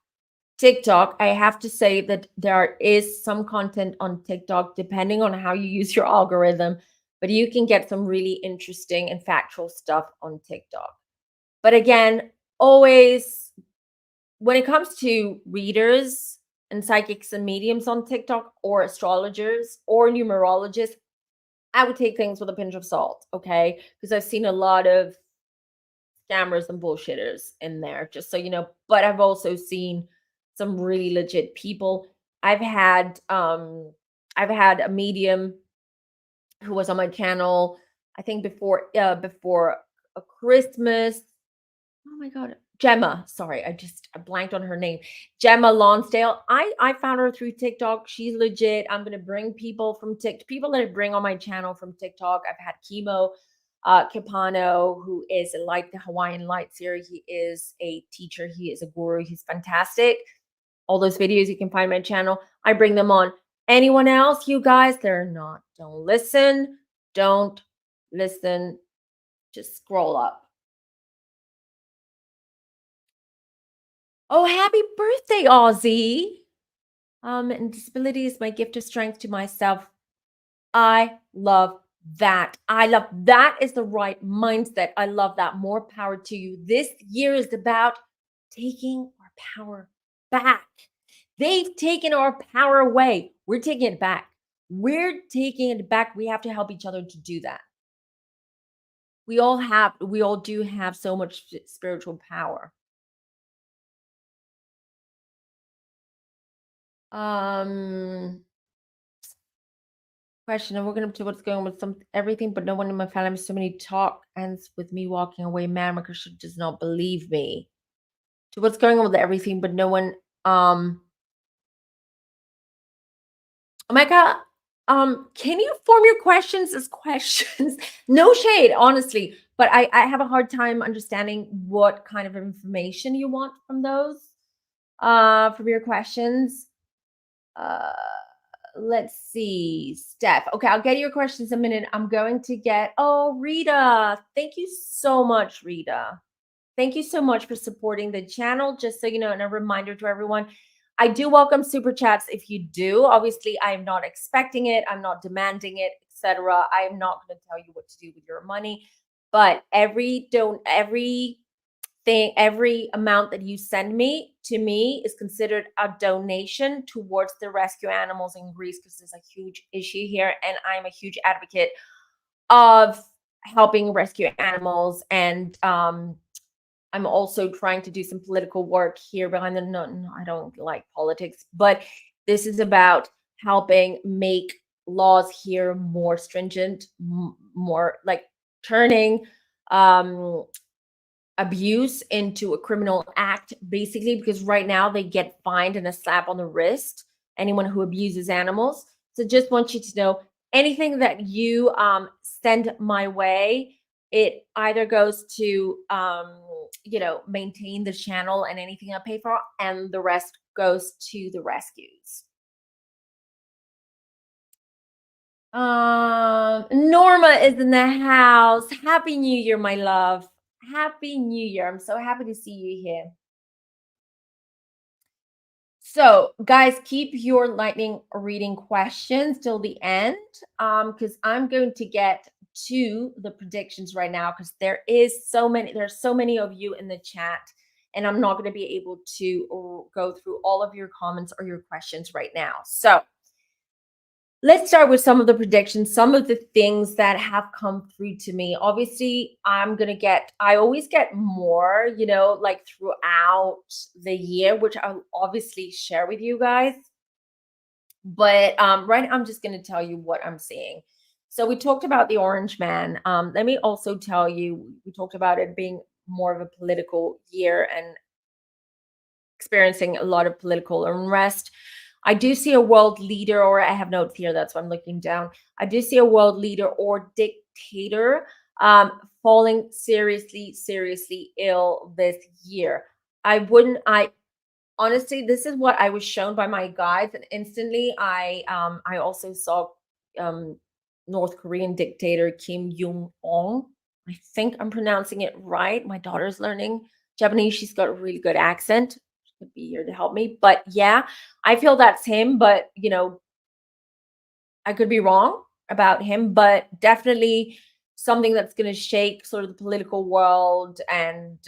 TikTok, I have to say that there is some content on TikTok, depending on how you use your algorithm, but you can get some really interesting and factual stuff on TikTok. But again, always, when it comes to readers and psychics and mediums on TikTok, or astrologers or numerologists, I would take things with a pinch of salt, okay? Because I've seen a lot of scammers and bullshitters in there, just so you know. But I've also seen some really legit people. I've had a medium who was on my channel I think before a Christmas. Oh my God. Gemma. Sorry, I blanked on her name. Gemma Lonsdale. I found her through TikTok. She's legit. I'm gonna bring people from TikTok, people that I bring on my channel from TikTok. I've had Chemo Capano, who is like the Hawaiian Light series. He is a teacher, he is a guru, he's fantastic. All those videos you can find my channel. I bring them on. Anyone else, you guys, they're not. Don't listen. Don't listen. Just scroll up. Oh, happy birthday, Aussie. And disability is my gift of strength to myself. I love that. I love that is the right mindset. I love that. More power to you. This year is about taking our power back. They've taken our power away. We're taking it back. We're taking it back. We have to help each other to do that. We all do have so much spiritual power. Um Question. I'm working up to what's going on with some everything, but no one in my family. So many talk ends with me walking away. Man, my Christian does not believe me. To what's going on with everything, but no one. Oh my God. Can you form your questions as questions? No shade, honestly, but I have a hard time understanding what kind of information you want from those. From your questions. Uh let's see. Steph. Okay, I'll get your questions in a minute. I'm going to get, oh, Rita. Thank you so much, Rita. Thank you so much for supporting the channel. Just so you know, and a reminder to everyone, I do welcome super chats if you do. Obviously, I am not expecting it, I'm not demanding it, etc. I am not going to tell you what to do with your money. But every thing, every amount that you send me to me is considered a donation towards the rescue animals in Greece, because there's a huge issue here, and I'm a huge advocate of helping rescue animals. And I'm also trying to do some political work here behind the no, I don't like politics, but this is about helping make laws here more stringent, more like turning um abuse into a criminal act, basically, because right now they get fined and a slap on the wrist, anyone who abuses animals. So just want you to know, anything that you send my way, it either goes to maintain the channel and anything I pay for, and the rest goes to the rescues. Norma is in the house. Happy New Year, my love. Happy New Year. I'm so happy to see you here. So, guys, keep your lightning reading questions till the end, because I'm going to get to the predictions right now, because there's so many of you in the chat, and I'm not going to be able to go through all of your comments or your questions right now. So, let's start with some of the predictions, some of the things that have come through to me. Obviously, I always get more, like throughout the year, which I'll obviously share with you guys. But right now, I'm just going to tell you what I'm seeing. So we talked about the Orange Man. Let me also tell you, we talked about it being more of a political year and experiencing a lot of political unrest. I do see a world leader, or I have notes here, that's why I'm looking down. I do see a world leader or dictator falling seriously, seriously ill this year. I honestly, this is what I was shown by my guides, and instantly I also saw um North Korean dictator Kim Jong Un. I think I'm pronouncing it right. My daughter's learning Japanese. She's got a really good accent. She could be here to help me. But yeah, I feel that's him, but I could be wrong about him, but definitely something that's going to shake sort of the political world, and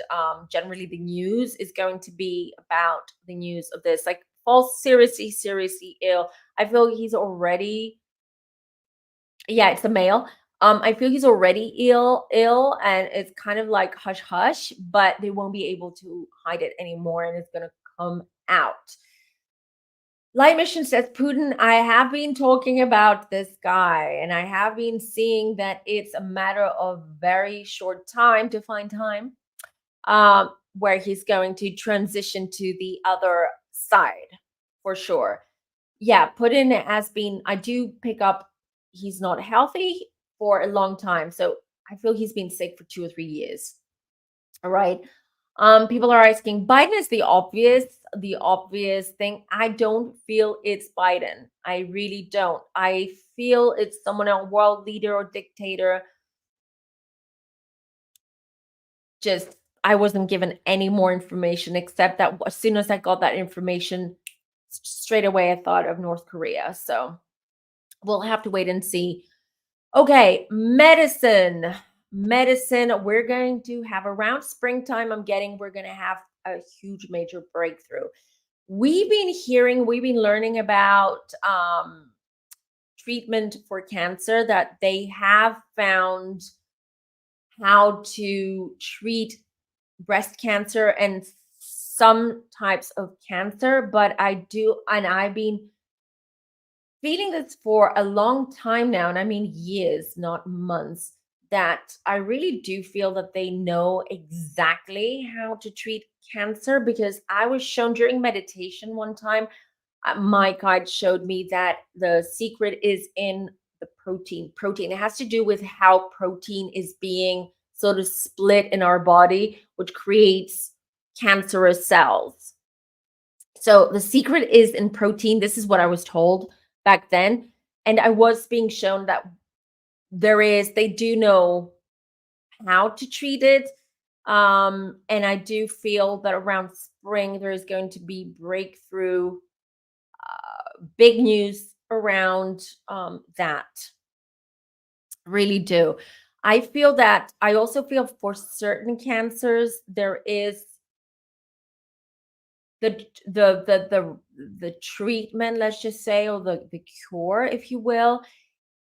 generally the news is going to be about the news of this. Like, falls seriously, seriously ill. I feel he's already, yeah, it's a male. I feel he's already ill, and it's kind of like hush hush, but they won't be able to hide it anymore, and it's going to come out. Light Mission says, Putin, I have been talking about this guy and I have been seeing that it's a matter of very short time to find time where he's going to transition to the other side for sure. Yeah, Putin has been, I do pick up, he's not healthy for a long time. So I feel he's been sick for 2 or 3 years. All right. People are asking, Biden is the obvious thing. I don't feel it's Biden. I really don't. I feel it's someone else, world leader or dictator. Just I wasn't given any more information except that as soon as I got that information, straight away I thought of North Korea. So we'll have to wait and see. Okay, medicine. Medicine, we're going to have around springtime. We're going to have a huge major breakthrough. We've been learning about treatment for cancer, that they have found how to treat breast cancer and some types of cancer. But I've been feeling this for a long time now, and I mean years, not months, that I really do feel that they know exactly how to treat cancer, because I was shown during meditation one time, my guide showed me that the secret is in the protein. Protein. It has to do with how protein is being sort of split in our body, which creates cancerous cells. So the secret is in protein. This is what I was told back then. And I was being shown that they do know how to treat it. And I do feel that around spring, there is going to be breakthrough, big news around that. Really do. I also feel for certain cancers, there is the treatment, let's just say, or the cure, if you will,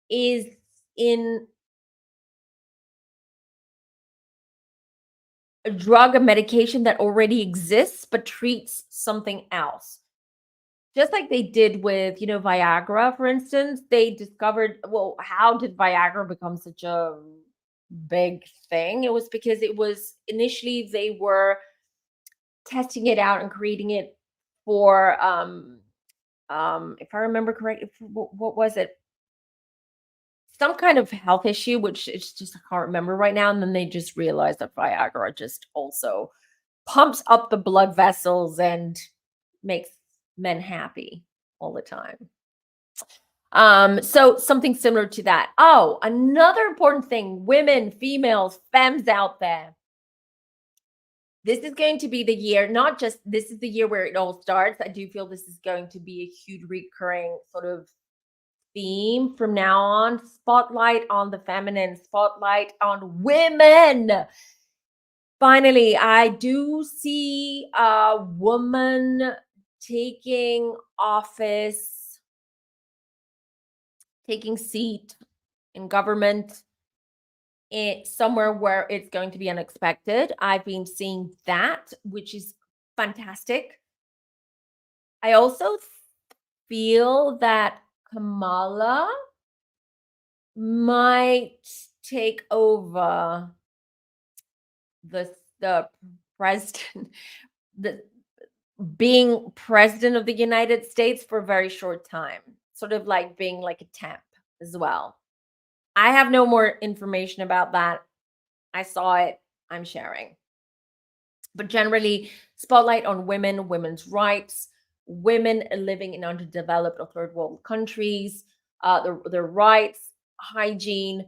is in a drug, a medication that already exists but treats something else. Just like they did with, Viagra, for instance. They discovered, well, how did Viagra become such a big thing? It was because it was initially they were testing it out and creating it for if I remember correctly, what was it? Some kind of health issue, which it's just I can't remember right now. And then they just realized that Viagra just also pumps up the blood vessels and makes men happy all the time. So something similar to that. Oh, another important thing, women, females, femmes out there. This is going to be the year, not just this is the year where it all starts. I do feel this is going to be a huge recurring sort of theme from now on. Spotlight on the feminine, spotlight on women. Finally, I do see a woman taking office, taking seat in government, somewhere where it's going to be unexpected. I've been seeing that, which is fantastic. I also feel that Kamala might take over the president, the being president of the United States for a very short time, sort of like being like a temp as well. I have no more information about that. I saw it, I'm sharing. But generally, spotlight on women, women's rights, women living in underdeveloped or third world countries, their rights, hygiene,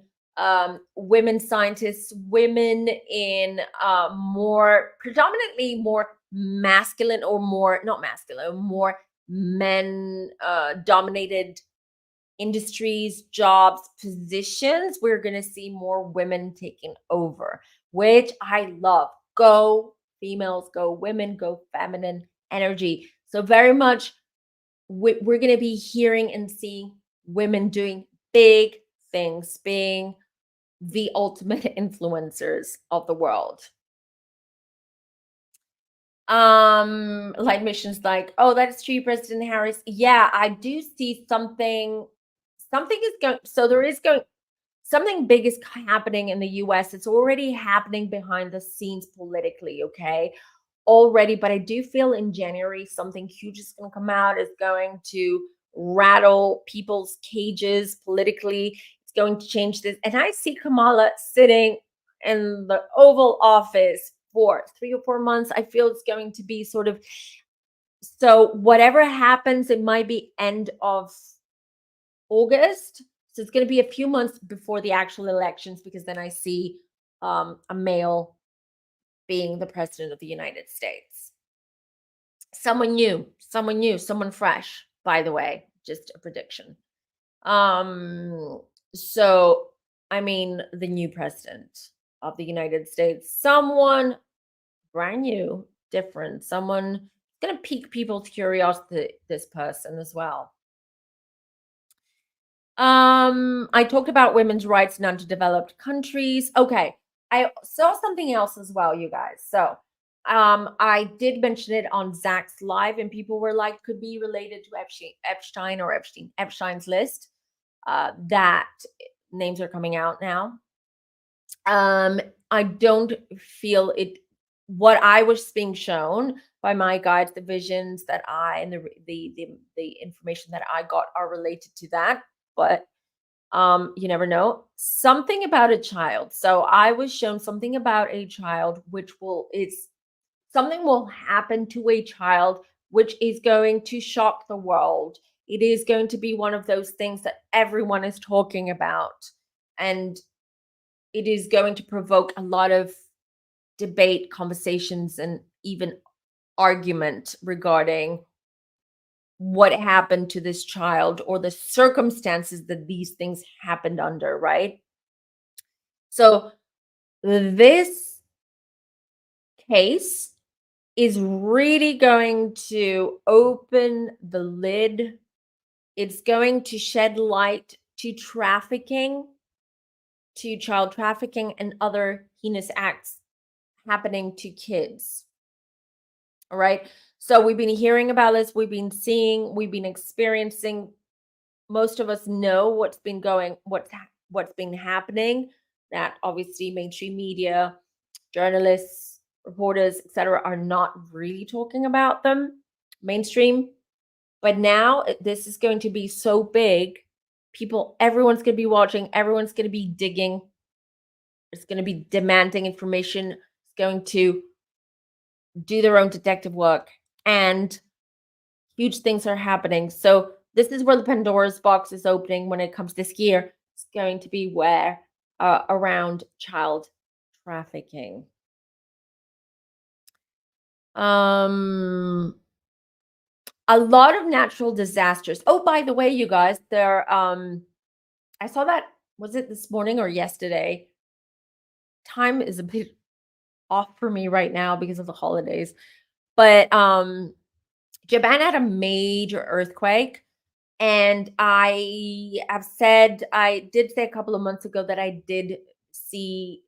women scientists, women in more predominantly more masculine or more not masculine, more men dominated industries, jobs, positions. We're going to see more women taking over, which I love. Go females, go women, go feminine energy. So very much we're going to be hearing and seeing women doing big things, being the ultimate influencers of the world. Light missions like, oh, that's true, President Harris. Yeah, I do see something is going, so there is going, something big is happening in the US. It's already happening behind the scenes politically, okay? Already, but I do feel in January something huge is going to come out, is going to rattle people's cages politically. It's going to change this. And I see Kamala sitting in the Oval Office for 3 or 4 months. I feel it's going to be sort of, so whatever happens, it might be end of August. So it's going to be a few months before the actual elections, because then I see a male being the president of the United States. Someone new, someone new, someone fresh, by the way, just a prediction. Um, so I mean the new president of the United States, someone brand new, different, someone gonna pique people's curiosity, this person as well. I talked about women's rights in underdeveloped countries. Okay. I saw something else as well, you guys. So, I did mention it on Zach's live, and people were like, could be related to Epstein's list. That names are coming out now. I don't feel it. What I was being shown by my guides, the visions that I and the information that I got are related to that, but you never know. Something about a child. So I was shown something about a child, which will it's something will happen to a child which is going to shock the world. It is going to be one of those things that everyone is talking about, and it is going to provoke a lot of debate, conversations, and even argument regarding what happened to this child or the circumstances that these things happened under, right? So this case is really going to open the lid. It's going to shed light to trafficking, to child trafficking, and other heinous acts happening to kids. All right. So we've been hearing about this, we've been seeing, we've been experiencing. Most of us know what's been happening. That obviously mainstream media, journalists, reporters, etc., are not really talking about them mainstream. But now this is going to be so big. People, everyone's going to be watching. Everyone's going to be digging. It's going to be demanding information. It's going to do their own detective work, and huge things are happening. So this is where the Pandora's box is opening when it comes this year. It's going to be where around child trafficking. Um, a lot of natural disasters. Oh, by the way, you guys, I saw that, was it this morning or yesterday? Time is a bit off for me right now because of the holidays. But Japan had a major earthquake. And I did say a couple of months ago that I did see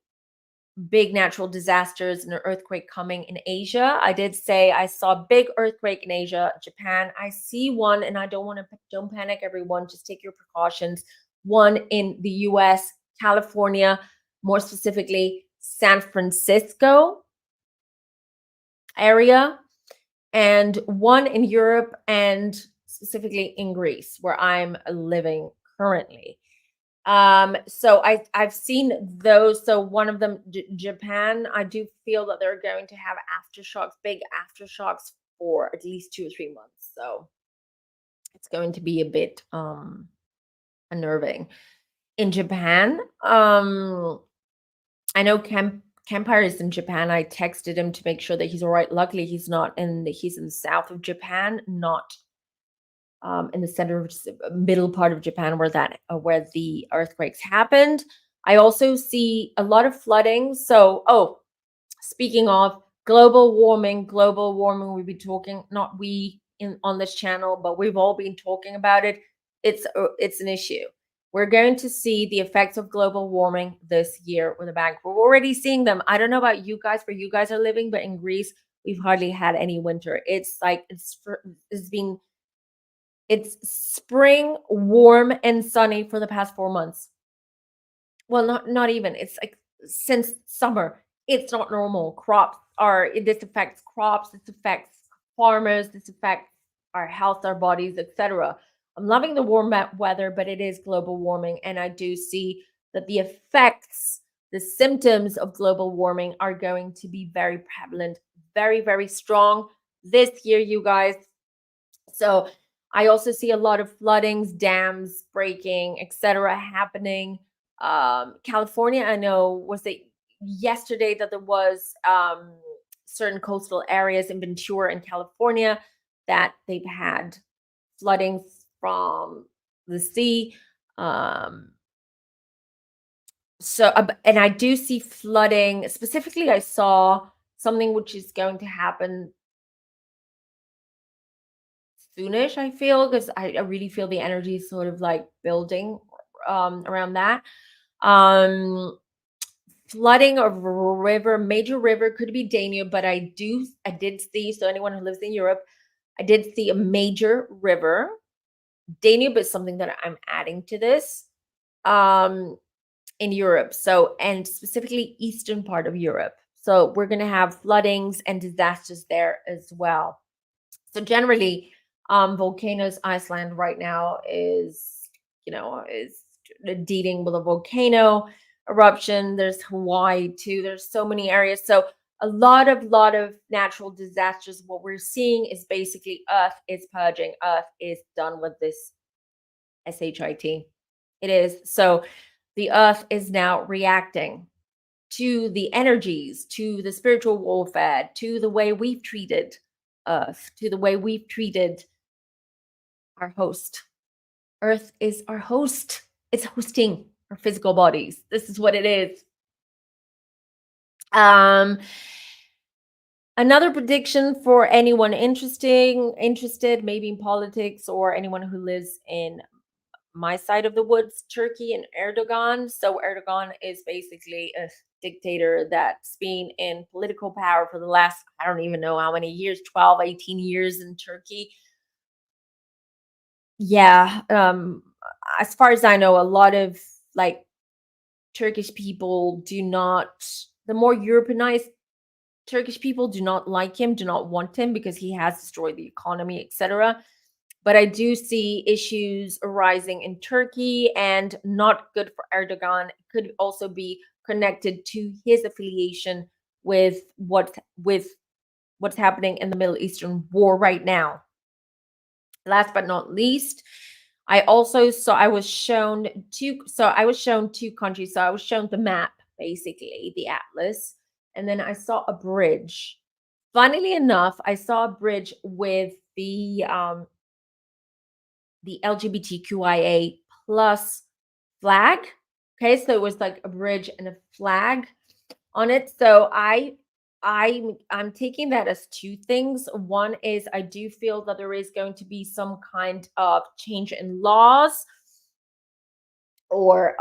big natural disasters and an earthquake coming in Asia. I did say I saw a big earthquake in Asia, Japan. I see one, and I don't panic, everyone. Just take your precautions. One in the US, California, more specifically, San Francisco area, and one in Europe, and specifically in Greece, where I'm living currently. So I've seen those. So one of them, Japan, I do feel that they're going to have aftershocks, big aftershocks for at least 2 or 3 months. So it's going to be a bit unnerving. In Japan, I know Campire is in Japan. I texted him to make sure that he's all right. Luckily, he's in the south of Japan, not in the center of middle part of Japan where the earthquakes happened. I also see a lot of flooding. So, speaking of global warming, we've been talking, not we in on this channel, but we've all been talking about it. It's an issue. We're going to see the effects of global warming this year with a bang. We're already seeing them. I don't know about you guys, where you guys are living, but in Greece, we've hardly had any winter. It's like it's spring, warm and sunny for the past 4 months. Well, not even. It's like since summer, it's not normal. This affects crops, this affects farmers, this affects our health, our bodies, etc. I'm loving the weather, but it is global warming, and I do see that the effects, the symptoms of global warming are going to be very prevalent, very, very strong this year, you guys. So I also see a lot of floodings, dams breaking, etc. happening. California, I know, was it yesterday that there was certain coastal areas in Ventura in California that they've had floodings from the sea. Um, and I do see flooding. Specifically, I saw something which is going to happen soonish, I feel, because I really feel the energy is sort of like building around that. Um Flooding of a river, major river, could be Danube, but I did see, so anyone who lives in Europe, I did see a major river. Danube is something that I'm adding to this um in Europe. So, and specifically eastern part of Europe. So we're gonna have floodings and disasters there as well. So generally, volcanoes, Iceland right now is dealing with a volcano eruption. There's Hawaii too. There's so many areas. So a lot of natural disasters. What we're seeing is basically Earth is purging. Earth is done with this shit. It is. So the Earth is now reacting to the energies, to the spiritual warfare, to the way we've treated Earth, to the way we've treated our host. Earth is our host. It's hosting our physical bodies. This is what it is. Um, Another prediction for anyone interested, maybe in politics, or anyone who lives in my side of the woods, Turkey and Erdogan. So Erdogan is basically a dictator that's been in political power for the last, I don't even know how many years, 12, 18 years in Turkey. Yeah, as far as I know, a lot of like Turkish people do not, the more Europeanized Turkish people do not like him, do not want him because he has destroyed the economy, etc. But I do see issues arising in Turkey and not good for Erdogan. It could also be connected to his affiliation with what's happening in the Middle Eastern war right now. Last but not least, I also saw I was shown two countries. So I was shown the map, basically, the atlas, and then I saw a bridge. Funnily enough, I saw a bridge with the LGBTQIA plus flag. Okay, so it was like a bridge and a flag on it. So I'm taking that as two things. One is I do feel that there is going to be some kind of change in laws or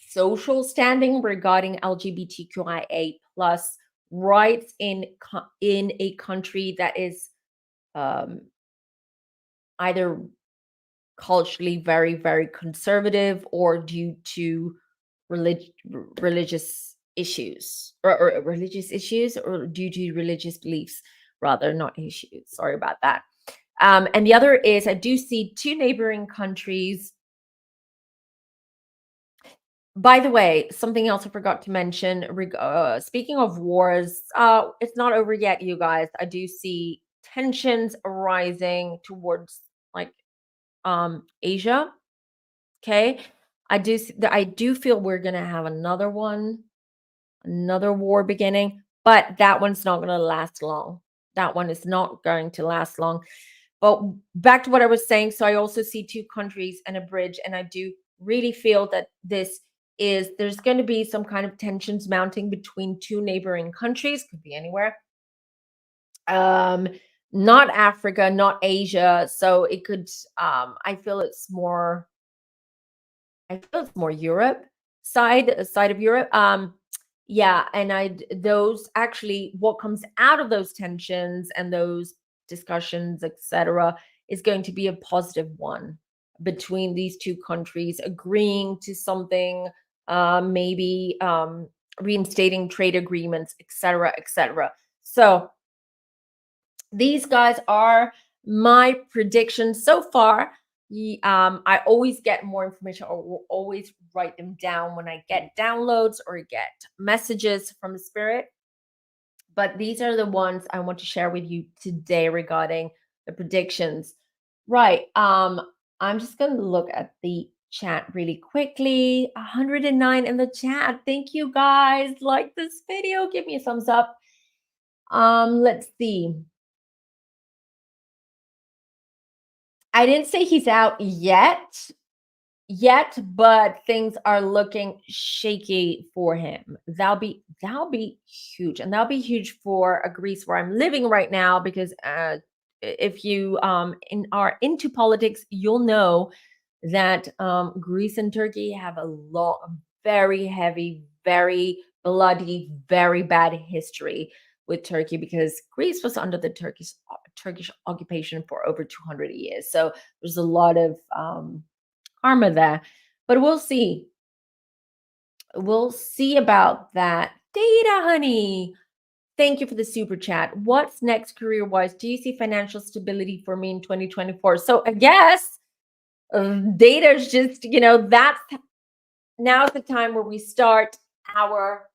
social standing regarding LGBTQIA plus rights in a country that is um, either culturally very, very conservative or due to religious issues or religious issues or due to religious beliefs, rather, not issues. Sorry about that. And the other is I do see two neighboring countries. By the way, something else I forgot to mention. Speaking of wars, it's not over yet, you guys. I do see tensions arising towards like Asia. Okay. I do feel we're gonna have another one, another war beginning, but that one's not gonna last long. That one is not going to last long. But back to what I was saying, so I also see two countries and a bridge, and I do really feel that there's going to be some kind of tensions mounting between two neighboring countries, could be anywhere. Um, Not Africa, not Asia, so it could I feel it's more Europe side of Europe. Yeah, and those actually, what comes out of those tensions and those discussions, etc., is going to be a positive one between these two countries agreeing to something, maybe reinstating trade agreements, etc., etc. So these guys are my predictions so far. I always get more information, or will always write them down when I get downloads or get messages from the spirit. But these are the ones I want to share with you today regarding the predictions. Right. I'm just gonna look at the chat really quickly. 109 in the chat. Thank you guys. Like this video, give me a thumbs up. Let's see. I didn't say he's out yet, but things are looking shaky for him. That'll be huge, and that'll be huge for a Greece where I'm living right now. Because if you are into politics, you'll know that Greece and Turkey have a very heavy, very bloody, very bad history with Turkey, because Greece was under the Turkish occupation for over 200 years. So there's a lot of karma there. But we'll see. We'll see about that. Data, honey. Thank you for the super chat. What's next career wise? Do you see financial stability for me in 2024? So I guess data is just, that's now's the time where we start our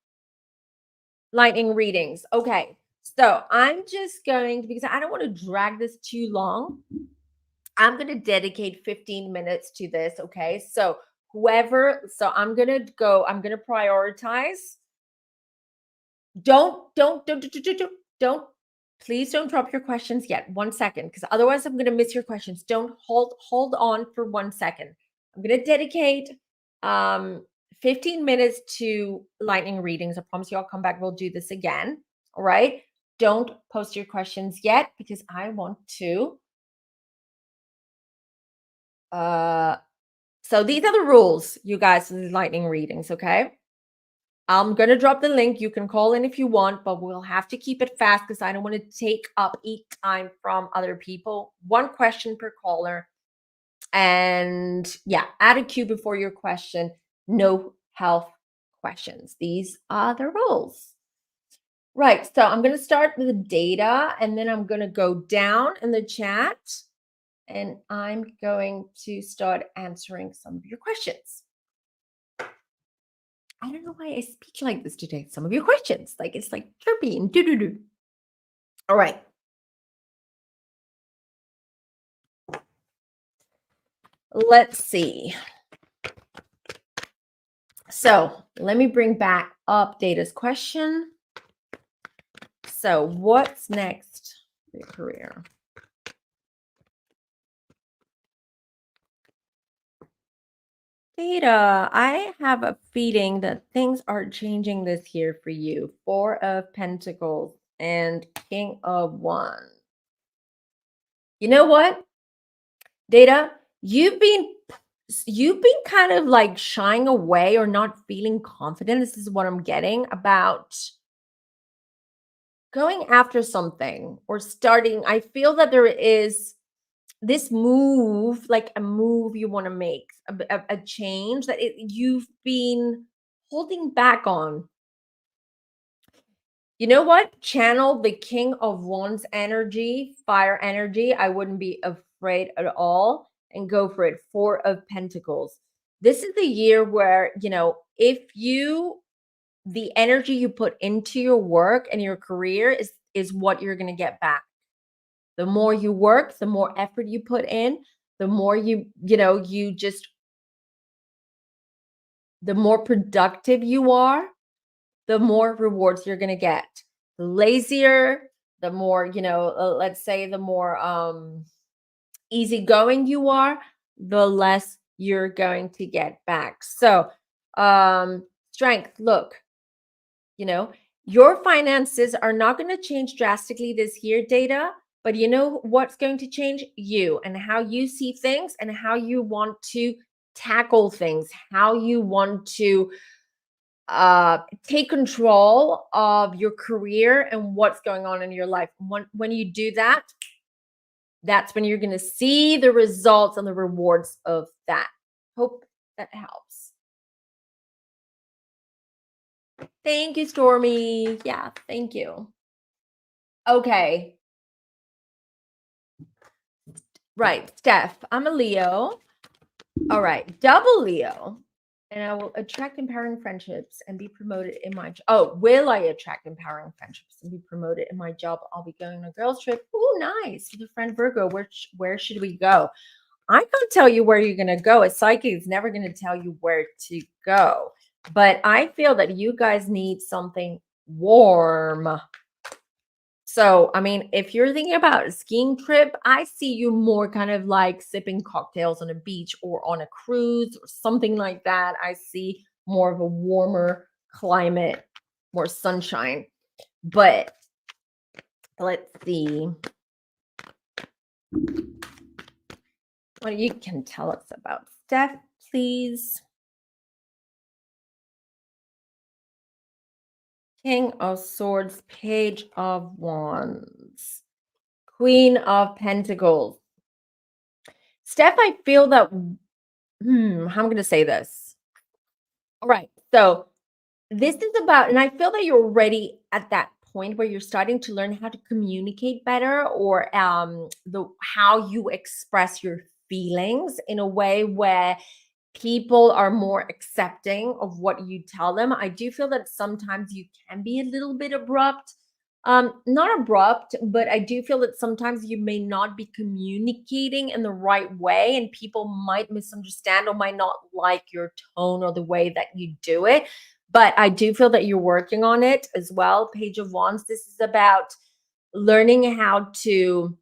lightning readings. Okay. So I'm just going to, because I don't want to drag this too long, I'm going to dedicate 15 minutes to this. Okay. So I'm going to prioritize. Don't, please don't drop your questions yet. 1 second, because otherwise I'm going to miss your questions. Don't hold on for 1 second. I'm going to dedicate 15 minutes to lightning readings. I promise you I'll come back. We'll do this again. All right. Don't post your questions yet, because I want to so these are the rules, you guys, for these lightning readings, okay? I'm going to drop the link. You can call in if you want, but we'll have to keep it fast because I don't want to take up each time from other people. 1 question per caller. And yeah, add a Q before your question. No health questions. These are the rules. Right. So I'm going to start with the data, and then I'm going to go down in the chat, and I'm going to start answering some of your questions. I don't know why I speak like this today. Some of your questions, like it's like chirpy and do. All right. Let's see. So let me bring back up Data's question. So what's next for your career? Data, I have a feeling that things are changing this year for you. 4 of Pentacles and King of Wands. You know what, Data? You've been kind of like shying away or not feeling confident. This is what I'm getting about going after something or starting. I feel that there is this move, like a move you want to make, a change that you've been holding back on. You know what? Channel the King of Wands energy, fire energy. I wouldn't be afraid at all, and go for it. 4 of Pentacles. This is the year where, if the energy you put into your work and your career is what you're going to get back. The more you work, the more effort you put in, the more the more productive you are, the more rewards you're going to get. The lazier, the more, let's say the more easygoing you are, the less you're going to get back. So, strength, look, your finances are not going to change drastically this year, Data, but you know what's going to change? You, and how you see things, and how you want to tackle things, how you want to take control of your career and what's going on in your life. When you do that, that's when you're going to see the results and the rewards of that. Hope that helps. Thank you, Stormy. Yeah, thank you. Okay. Right, Steph, I'm a Leo. All right, double Leo. And I will attract empowering friendships and be promoted in my job. Oh, will I attract empowering friendships and be promoted in my job? I'll be going on a girls' trip. Oh, nice. With a friend Virgo. Where should we go? I can't tell you where you're going to go. A psychic is never going to tell you where to go. But I feel that you guys need something warm. So, I mean, if you're thinking about a skiing trip, I see you more kind of like sipping cocktails on a beach or on a cruise or something like that. I see more of a warmer climate, more sunshine. But let's see. What you can tell us about Steph, please. King of Swords, Page of Wands, Queen of Pentacles. Steph, I feel that, how am I going to say this? All right. So this is about, and I feel that you're already at that point where you're starting to learn how to communicate better, or how you express your feelings in a way where people are more accepting of what you tell them. I do feel that sometimes you can be a little bit abrupt. Not abrupt, but I do feel that sometimes you may not be communicating in the right way, and people might misunderstand or might not like your tone or the way that you do it. But I do feel that you're working on it as well. Page of Wands, this is about learning how to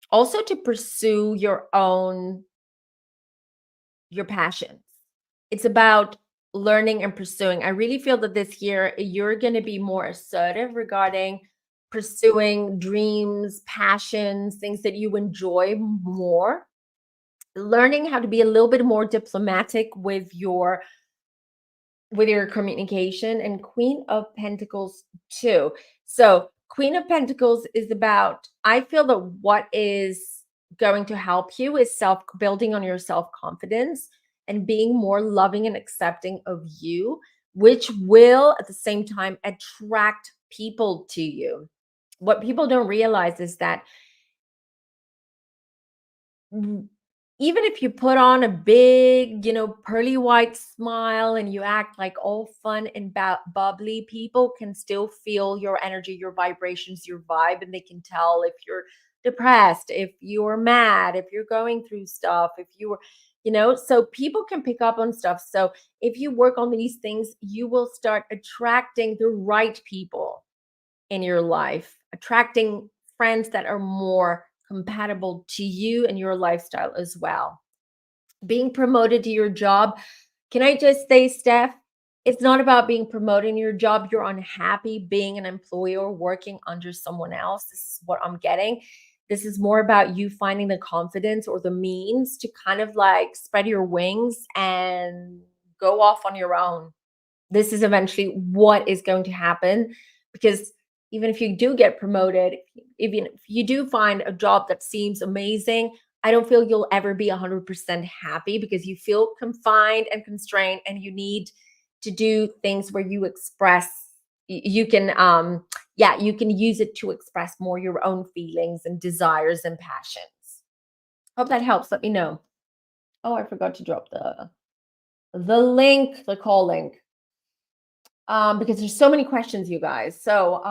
also to pursue your passions. It's about learning and pursuing. I really feel that this year you're going to be more assertive regarding pursuing dreams, passions, things that you enjoy more. Learning how to be a little bit more diplomatic with your communication. And Queen of Pentacles too. So Queen of Pentacles is about, I feel that what is going to help you is building on your self-confidence and being more loving and accepting of you, which will at the same time attract people to you. What people don't realize is that even if you put on a big, pearly white smile and you act like all fun and bubbly, people can still feel your energy, your vibrations, your vibe, and they can tell if you're depressed, if you're mad, if you're going through stuff, if you're, so people can pick up on stuff. So if you work on these things, you will start attracting the right people in your life, attracting friends that are more compatible to you and your lifestyle as well. Being promoted to your job. Can I just say, Steph, it's not about being promoted in your job. You're unhappy being an employee or working under someone else. This is what I'm getting. This is more about you finding the confidence or the means to kind of like spread your wings and go off on your own. This is eventually what is going to happen, because even if you do get promoted, even if you do find a job that seems amazing, I don't feel you'll ever be 100% happy, because you feel confined and constrained, and you need to do things where you express, you can you can use it to express more your own feelings and desires and passions. Hope that helps. Let me know. Oh, I forgot to drop the link, the call link. Because there's so many questions, you guys. So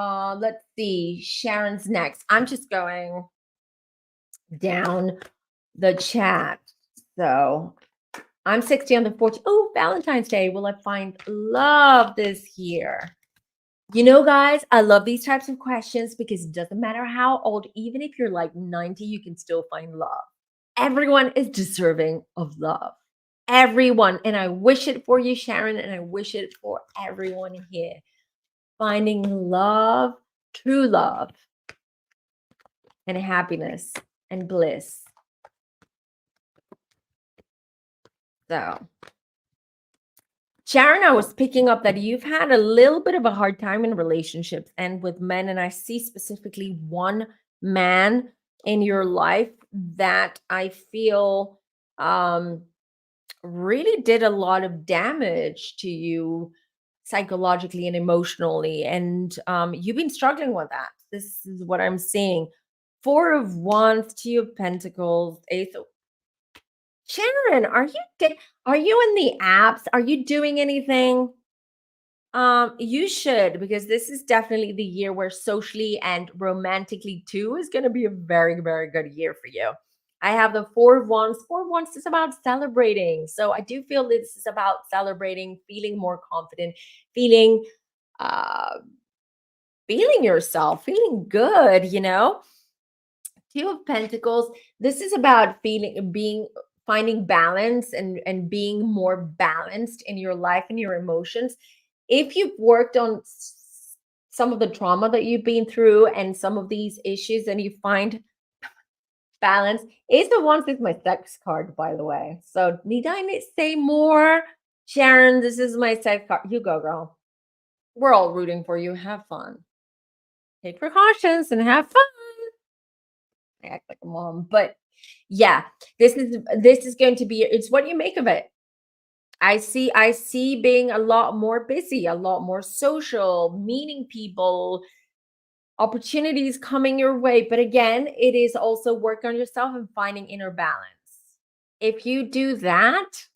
let's see. Sharon's next. I'm just going down the chat. So I'm 60 on the 14th. Oh, Valentine's Day. Will I find love this year? Guys, I love these types of questions because it doesn't matter how old, even if you're like 90, you can still find love. Everyone is deserving of love. Everyone. And I wish it for you, Sharon, and I wish it for everyone here. Finding love, true love, and happiness and bliss. So Sharon, I was picking up that you've had a little bit of a hard time in relationships and with men, and I see specifically one man in your life that I feel really did a lot of damage to you psychologically and emotionally, and you've been struggling with that. This is what I'm seeing. Four of Wands, Two of Pentacles, Ace of Sharon, are you in the apps? Are you doing anything? You should, because this is definitely the year where socially and romantically too is going to be a very, very good year for you. I have the Four of Wands. Four of Wands is about celebrating. So I do feel this is about celebrating, feeling more confident, feeling uh feeling yourself, feeling good, you know? Two of Pentacles. This is about finding balance and being more balanced in your life and your emotions. If you've worked on some of the trauma that you've been through and some of these issues, and you find balance, Ace of Wands is my sex card, by the way. So need I say more? Sharon, this is my sex card. You go, girl. We're all rooting for you. Have fun. Take precautions and have fun. I act like a mom, but yeah, this is going to be, it's what you make of it. I see being a lot more busy, a lot more social, meeting people, opportunities coming your way. But again, it is also work on yourself and finding inner balance. If you do that,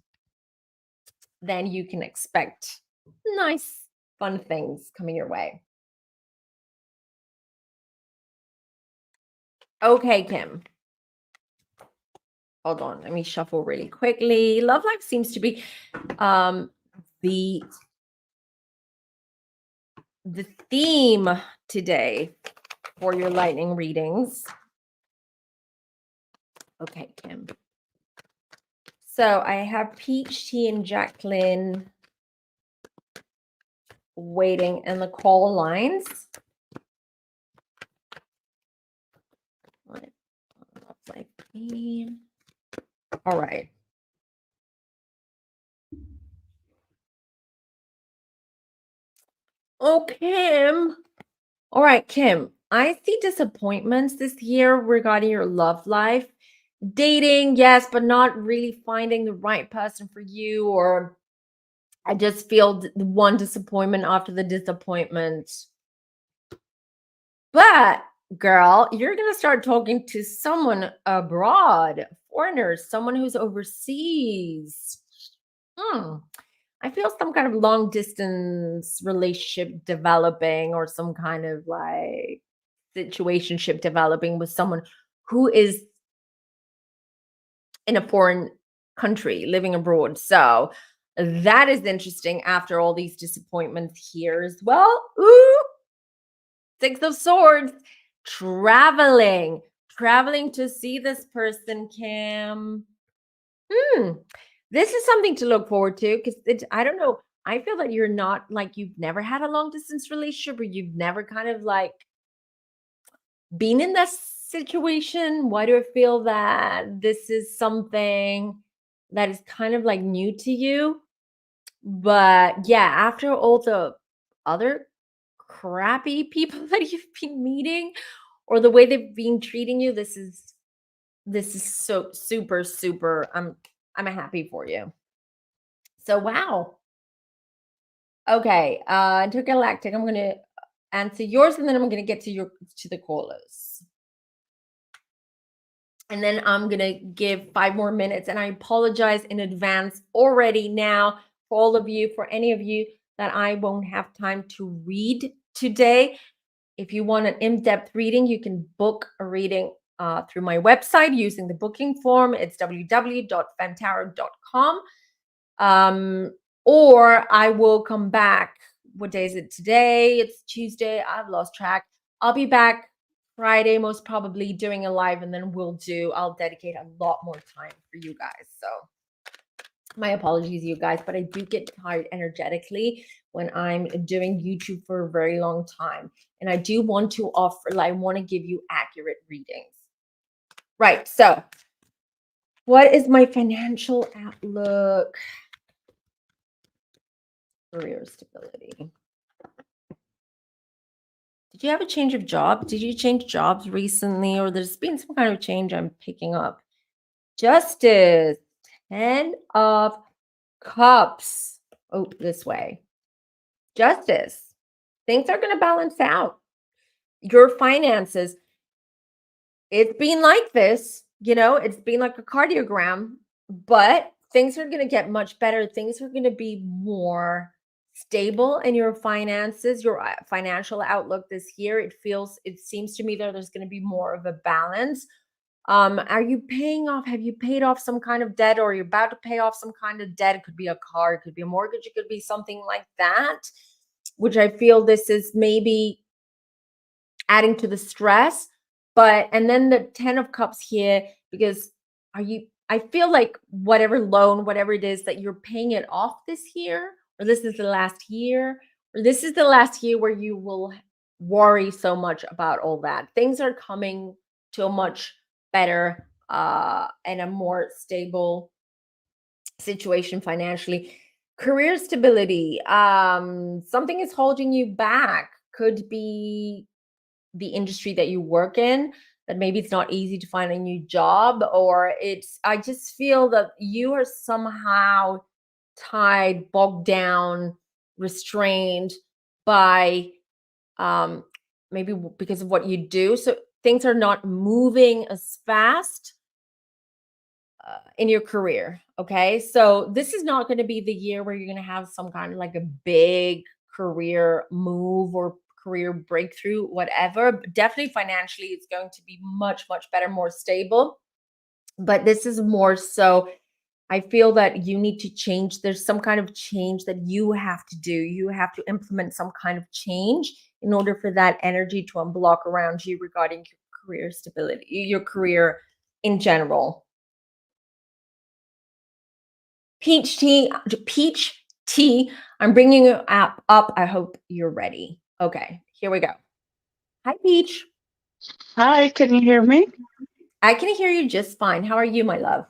then you can expect nice, fun things coming your way. Okay, Kim. Hold on, let me shuffle really quickly. Love life seems to be um the the theme today for your lightning readings. Okay, Kim. So I have Peach, T, and Jacqueline waiting in the call lines. All right. Oh, Kim. All right, Kim. I see disappointments this year regarding your love life. Dating, yes, but not really finding the right person for you, or I just feel one disappointment after the disappointment. But girl, you're going to start talking to someone abroad, foreigners, someone who's overseas. Hmm. I feel some kind of long distance relationship developing, or some kind of like situationship developing with someone who is in a foreign country, living abroad. So that is interesting after all these disappointments here as well. Ooh, Six of Swords, traveling, traveling to see this person, Kim. This is something to look forward to, because I don't know. I feel that you're not like, you've never had a long distance relationship, or you've never kind of like been in that situation. Why do I feel that this is something that is kind of like new to you? But yeah, after all the other crappy people that you've been meeting, or the way they've been treating you, this is so super, super. I'm happy for you. So wow. Okay, Intergalactic, I'm gonna answer yours, and then I'm gonna get to the callers. And then I'm gonna give 5 more minutes, and I apologize in advance already now for all of you, for any of you that I won't have time to read today. If you want an in-depth reading, you can book a reading through my website using the booking form. It's www.femmetarot.com. Or I will come back. What day is it today? It's Tuesday. I've lost track. I'll be back Friday, most probably, doing a live, and then I'll dedicate a lot more time for you guys. So my apologies, you guys, but I do get tired energetically when I'm doing YouTube for a very long time. And I do want to I want to give you accurate readings. Right. So what is my financial outlook Career stability. Did you have a change of job? Did you change jobs recently, or there's been some kind of change I'm picking up? Justice, 10 of Cups. Oh, this way. Justice. Things are going to balance out. Your finances, it's been like this, it's been like a cardiogram, but things are going to get much better. Things are going to be more stable in your finances, your financial outlook this year. It seems to me that there's going to be more of a balance. Are you paying off? Have you paid off some kind of debt, or are you about to pay off some kind of debt? It could be a car, it could be a mortgage, it could be something like that, which I feel this is maybe adding to the stress. And then the 10 of Cups here, because I feel like whatever loan, whatever it is that you're paying it off this year, or this is the last year, or this is the last year where you will worry so much about all that. Things are coming to a much better and a more stable situation financially. Career stability, something is holding you back. Could be the industry that you work in, that maybe it's not easy to find a new job, or I just feel that you are somehow tied, bogged down, restrained by maybe because of what you do. So things are not moving as fast in your career. Okay. So this is not going to be the year where you're going to have some kind of like a big career move or career breakthrough, whatever. But definitely financially, it's going to be much, much better, more stable. But this is more so, I feel that you need to change. There's some kind of change that you have to do. You have to implement some kind of change in order for that energy to unblock around you regarding your career stability, your career in general. Peach tea. I'm bringing you up. I hope you're ready. Okay, here we go. Hi, Peach. Hi, can you hear me? I can hear you just fine. How are you, my love?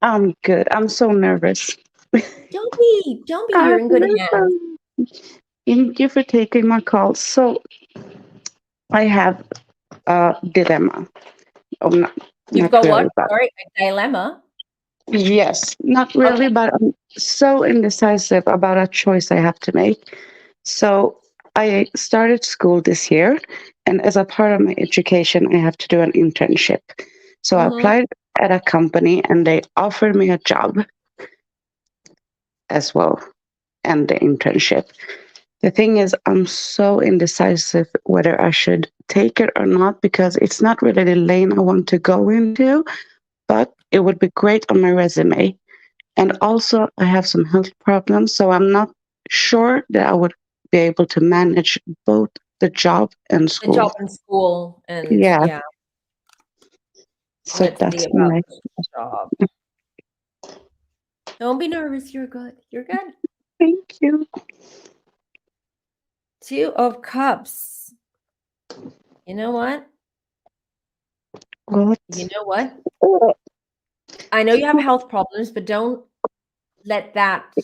I'm good. I'm so nervous. Don't be. You're I'm in good hands. nervous. Thank you for taking my call. So I have a dilemma. Oh, You've not got what? really, but Sorry, a dilemma. yes, not really, Okay. but I'm so indecisive about a choice I have to make. So I started school this year, and as a part of my education, I have to do an internship. So I Mm-hmm. applied at a company, and they offered me a job as well, and the internship. The thing is, I'm so indecisive whether I should take it or not because it's not really the lane I want to go into, but it would be great on my resume. And also, I have some health problems, so I'm not sure that I would be able to manage both the job and The school. job in school, and Yeah, yeah, so let's see that's about my the job. Don't be nervous. You're good. You're good. thank you. 2 of Cups. You know what? You What? know what? I know you have health problems, but don't let that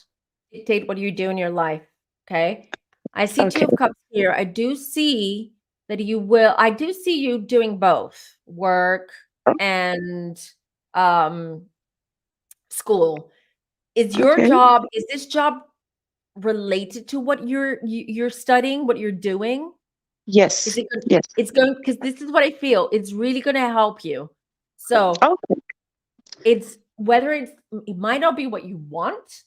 dictate what you do in your life. Okay. I see 2 Okay. of Cups here. I do see you doing both work and um, school. Okay. Is this job related to what you're studying, what you're doing? Is Yes. it good? Yes. It's going, because this is what I feel. It's really going to help you. So Okay. it's whether it might not be what you want,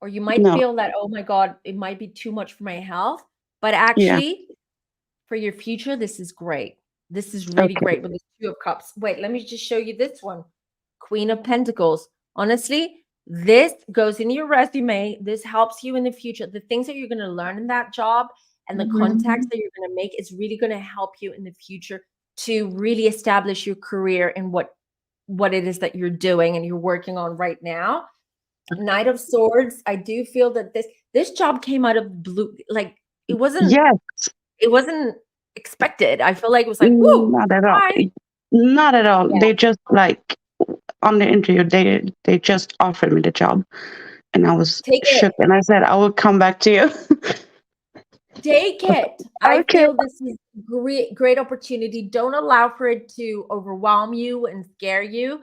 or you might No. feel that, oh my God, it might be too much for my health. But Yeah. actually, for your future, this is great. This is really Okay. great with the 2 of Cups. Wait, let me just show you this one. Queen of Pentacles. Honestly, this goes in your resume. This helps you in the future. The things that you're going to learn in that job and the contacts Mhm. that you're going to make is really going to help you in the future to really establish your career in what it is that you're doing and you're working on right now. Knight of Swords. I do feel that this job came out of blue. Like Yes. it wasn't expected. I feel like it was like, woo, Not at all. hi. Not at all. Yeah. They just like on the interview they just offered me the job and I was Take it. shook, and I said, I will come back to you. Take it. I Okay. feel this is great opportunity. Don't allow for it to overwhelm you and scare you.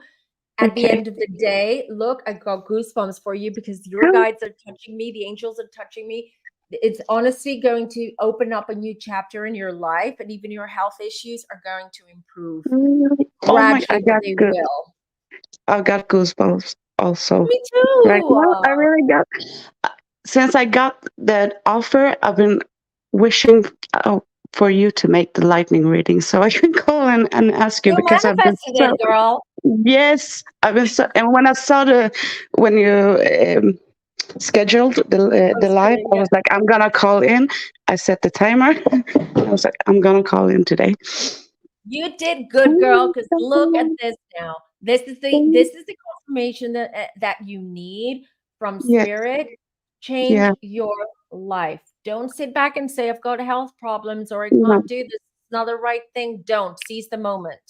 At the Okay. end of the day, look, I got goosebumps for you because your guides are touching me. The angels are touching me. It's honestly going to open up a new chapter in your life, and even your health issues are going to improve Oh my, gradually, but they will. I got goosebumps also. Me Right too. now, I really got, since I got that offer, I've been wishing for you to make the lightning reading so I can call and ask you, You because I've been manifested so, it, girl. yes, I've been so, and when I saw when you scheduled the live, I Yeah. was like, I'm gonna call in. I set the timer. I was like, I'm gonna call in today. You did good, girl, because look at this now. This is the confirmation that you need from Yes, spirit. Change yeah, your life. Don't sit back and say, I've got health problems or I no, can't do this. It's not the right thing. Don't seize the moment.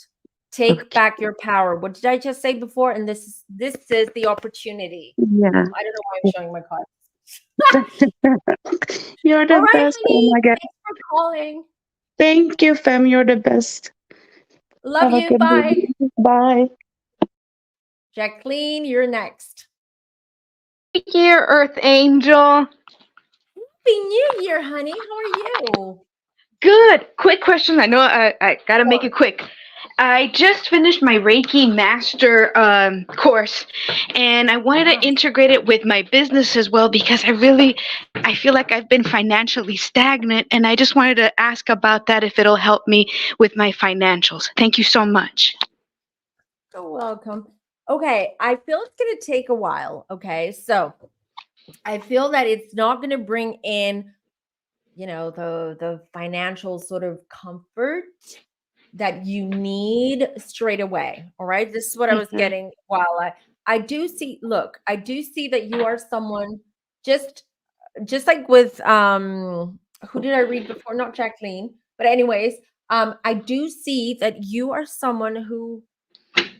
Take okay, back your power. What did I just say before? And this is the opportunity. yeah. I don't know why I'm showing my cards. You're All the right, best. Oh honey. my God. Thanks for calling. Thank you, Fem. You're the best. Love Have a you. good Bye. evening. Bye. Jacqueline, you're next. Here, Earth Angel. Happy New Year, honey. How are you? Good. Quick question. I know I gotta make Sure. it quick. I just finished my Reiki Master course, and I wanted to Wow. integrate it with my business as well because I feel like I've been financially stagnant, and I just wanted to ask about that if it'll help me with my financials. Thank you so much. You're welcome. Okay, I feel it's going to take a while. Okay, so I feel that it's not going to bring in, the financial sort of comfort that you need straight away. All right, this is what I was Mhm. getting. While I do see, look, I do see that you are someone just like with who did I read before? Not Jacqueline, but anyways, I do see that you are someone who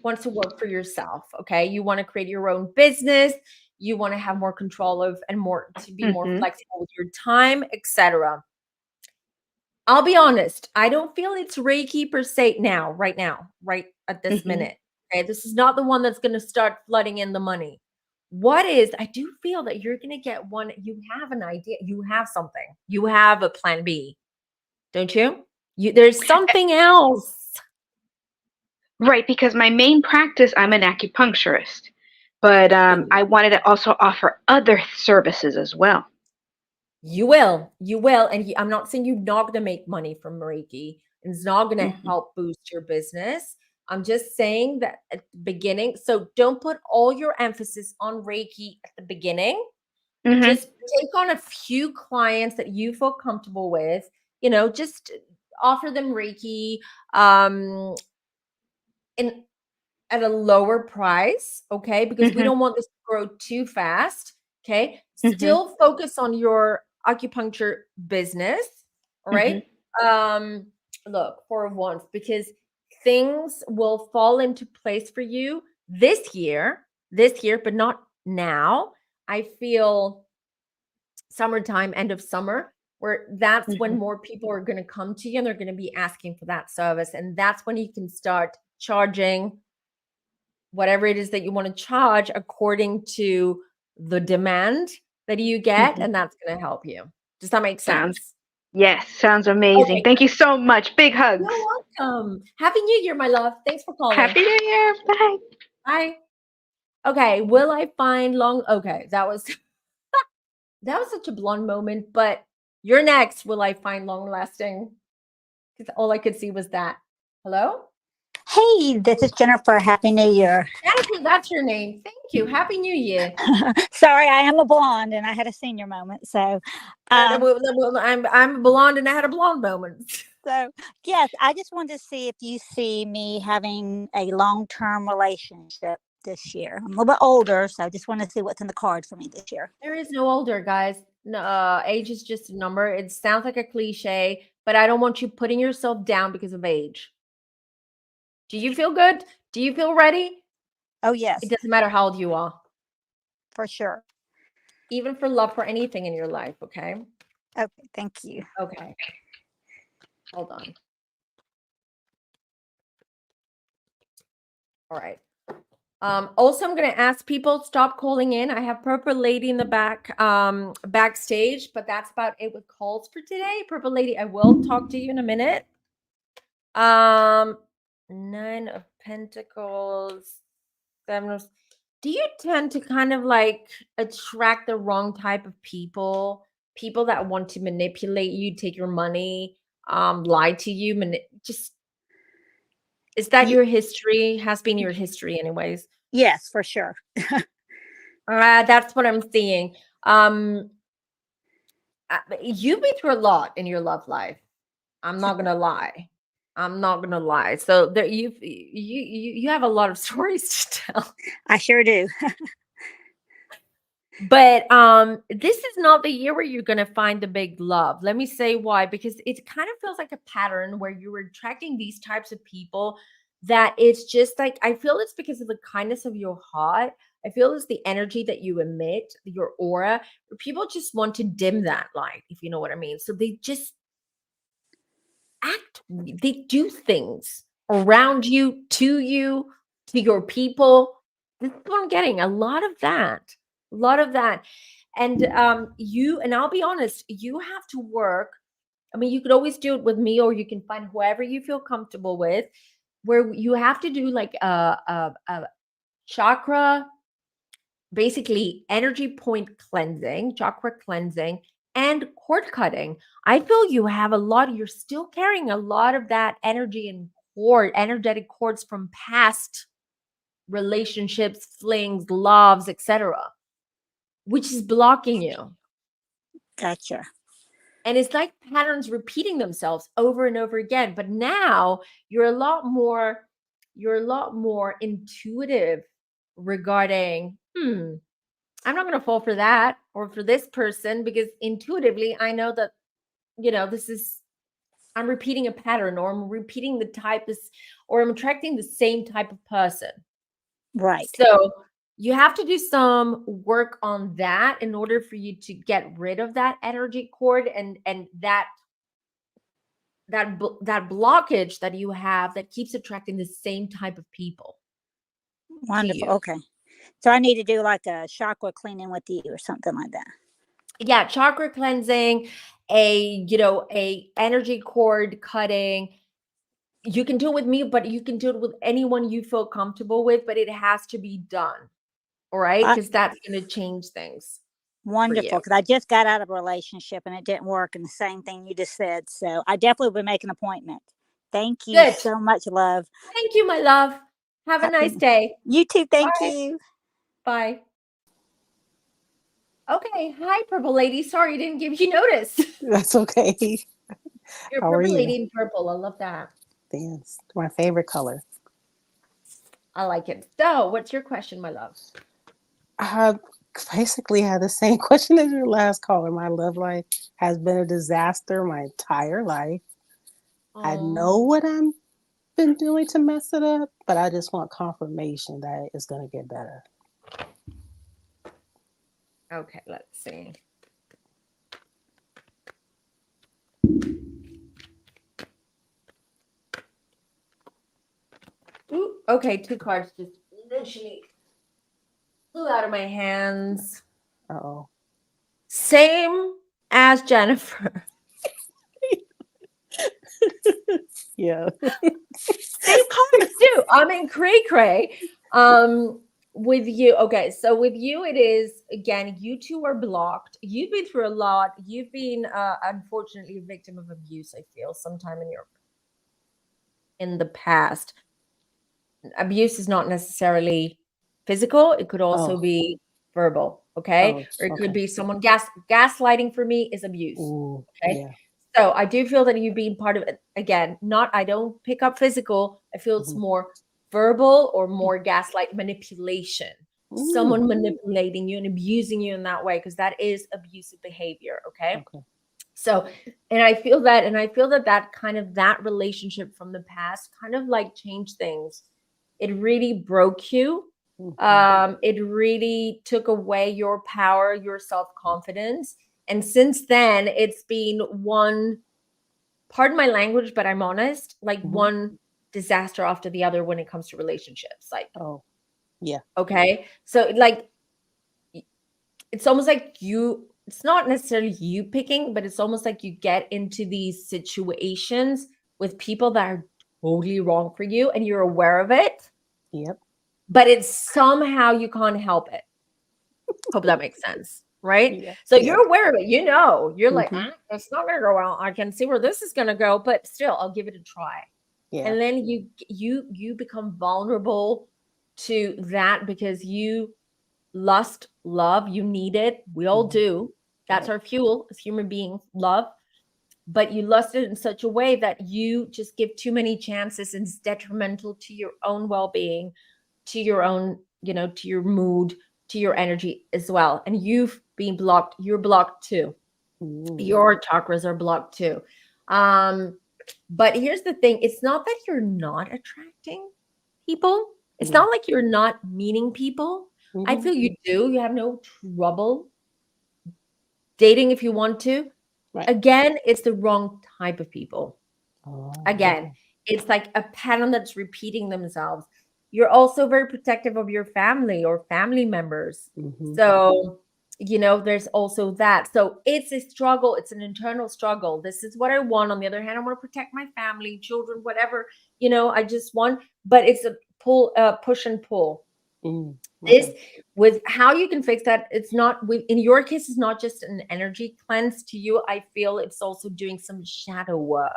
wants to work for yourself. Okay, you want to create your own business. You want to have more control of and more to be more Mhm. flexible with your time, etc. I'll be honest, I don't feel it's Reiki per se right now, right at this Mhm. minute. Okay, this is not the one that's going to start flooding in the money. What is, I do feel that you're going to get one. You have an idea, you have something, you have a plan B, don't you? There's something else. Right, because my main practice, I'm an acupuncturist, but I wanted to also offer other services as well. You will. And I'm not saying you're not going to make money from Reiki, and it's not going to Mhm. help boost your business. I'm just saying that at the beginning. So don't put all your emphasis on Reiki at the beginning. Mhm. Just take on a few clients that you feel comfortable with, just offer them Reiki in at a lower price, okay? Because we Mhm. don't want this to grow too fast, okay? Mhm. Still focus on your acupuncture business, all right? Mhm. Um, Look, for once, because things will fall into place for you this year, but not now. I feel summertime, end of summer, where that's when Mhm. more people are going to come to you and they're going to be asking for that service. And that's when you can start charging whatever it is that you want to charge according to the demand that you get, Mhm. and that's going to help you. Does that make Sounds sense? yes, sounds amazing. Okay, Thank you so much. Big you're hugs. welcome. Happy New Year, my love. Thanks for calling. Happy New Year. Bye. Bye. Okay, will I find long? Okay, that was that was such a blonde moment, but you're next. Will I find long lasting? Because all I could see was that. Hello? Hey, this is Jennifer. Happy New Year. Jennifer, that's your name. Thank you. Happy New Year. Sorry, I am a blonde and I had a senior moment. Um, I'm blonde and I had a blonde moment. so yes, I just wanted to see if you see me having a long-term relationship this year. I'm a little bit older, so I just want to see what's in the cards for me this year. There is no older, guys. No, age is just a number. It sounds like a cliche, but I don't want you putting yourself down because of age. Do you feel good? Do you feel ready? Oh It yes, doesn't matter how old you are. for sure. even for love, for anything in your life. Okay. Okay, thank you. Okay. Hold on. All right. Also, I'm going to ask people stop calling in. I have Purple Lady in the backstage, but that's about it with calls for today. Purple Lady, I will talk to you in a minute. 9 of Pentacles, 7 of. Do you tend to kind of like attract the wrong type of people? People that want to manipulate you, take your money, lie to you, just is that Ye- your history? Has been your history, anyways. Yes, for sure. That's what I'm seeing. You've been through a lot in your love life. I'm not gonna lie. I'm not gonna lie. So there, you have a lot of stories to tell. I sure do. But this is not the year where you're gonna find the big love. Let me say why, because it kind of feels like a pattern where you're attracting these types of people that it's just like I feel it's because of the kindness of your heart. I feel it's the energy that you emit, your aura. Where people just want to dim that light, if you know what I mean. So they just they do things around you, to your people. This is what I'm getting. A lot of that. A lot of that. And and I'll be honest, you have to work. I mean, you could always do it with me, or you can find whoever you feel comfortable with, where you have to do like a chakra, basically energy point cleansing, chakra cleansing, and cord cutting. I feel you have a lot, you're still carrying a lot of that energy and energetic cords from past relationships, flings, loves, etc., which is blocking you. Gotcha. And it's like patterns repeating themselves over and over again. But now you're a lot more intuitive regarding, I'm not going to fall for that or for this person, because intuitively I know that, I'm repeating a pattern, or I'm repeating the type, or I'm attracting the same type of person. Right. So you have to do some work on that in order for you to get rid of that energy cord and that blockage that you have that keeps attracting the same type of people to Wonderful. you. Okay. So I need to do like a chakra cleaning with you or something like that. Yeah, chakra cleansing, a energy cord cutting. You can do it with me, but you can do it with anyone you feel comfortable with, but it has to be done. All right, because that's going to change things. Wonderful. Because I just got out of a relationship and it didn't work. And the same thing you just said. So I definitely will make an appointment. Thank you Good. so much, love. Thank you, my love. Have a nice day. You too. Thank Bye. you. Bye. Okay. Hi, Purple Lady. Sorry, I didn't give you notice. That's okay. You're How are Purple you? Lady in purple. I love that. It's my favorite color. I like it. So, what's your question, my love? I basically had the same question as your last caller. My love life has been a disaster my entire life. I know what I've been doing to mess it up, but I just want confirmation that it's going to get better. Okay, let's see. Ooh, okay, 2 cards just literally flew out of my hands. Uh-oh. Same as Jennifer. Yeah. Same cards too. I'm in cray. With you, okay, so with you, it is again, you two are blocked. You've been through a lot. You've been unfortunately a victim of abuse, I feel, sometime in the past. Abuse is not necessarily physical, it could also be verbal, okay? Or it could okay. be someone gaslighting. For me is abuse. Ooh, Okay. yeah. So I do feel that you being part of it again, I don't pick up physical. I feel it's more verbal or more gaslight manipulation. Someone manipulating you and abusing you in that way, because that is abusive behavior. Okay. So, and I feel that kind of that relationship from the past kind of like changed things. It really broke you. It really took away your power, your self-confidence. And since then, it's been one, pardon my language, but I'm honest, like one disaster after the other when it comes to relationships. Like, Oh, yeah. okay. So like, it's almost like it's not necessarily you picking, but it's almost like you get into these situations with people that are totally wrong for you and you're aware of it, Yep. but it's somehow you can't help it. Hope that makes sense, right? Yeah. So Yeah. you're aware of it, you're like, Mhm. it's not gonna go well. I can see where this is gonna go, but still, I'll give it a try. Yeah. And then you become vulnerable to that because you lust, love, you need it. We all do. That's Right. our fuel as human beings, love. But you lust it in such a way that you just give too many chances and it's detrimental to your own well-being, to your own, to your mood, to your energy as well. And you've been blocked. You're blocked too. Your chakras are blocked too. But here's the thing. It's not that you're not attracting people. It's not like you're not meeting people. I feel you do. You have no trouble dating if you want to. Right. Again, it's the wrong type of people. Oh, Again, it's like a pattern that's repeating themselves. You're also very protective of your family or family members. So, there's also that. So it's a struggle. It's an internal struggle. This is what I want. On the other hand, I want to protect my family, children, whatever, I just want, but it's a push and pull. This with how you can fix that. It's not in your case, it's not just an energy cleanse to you. I feel it's also doing some shadow work.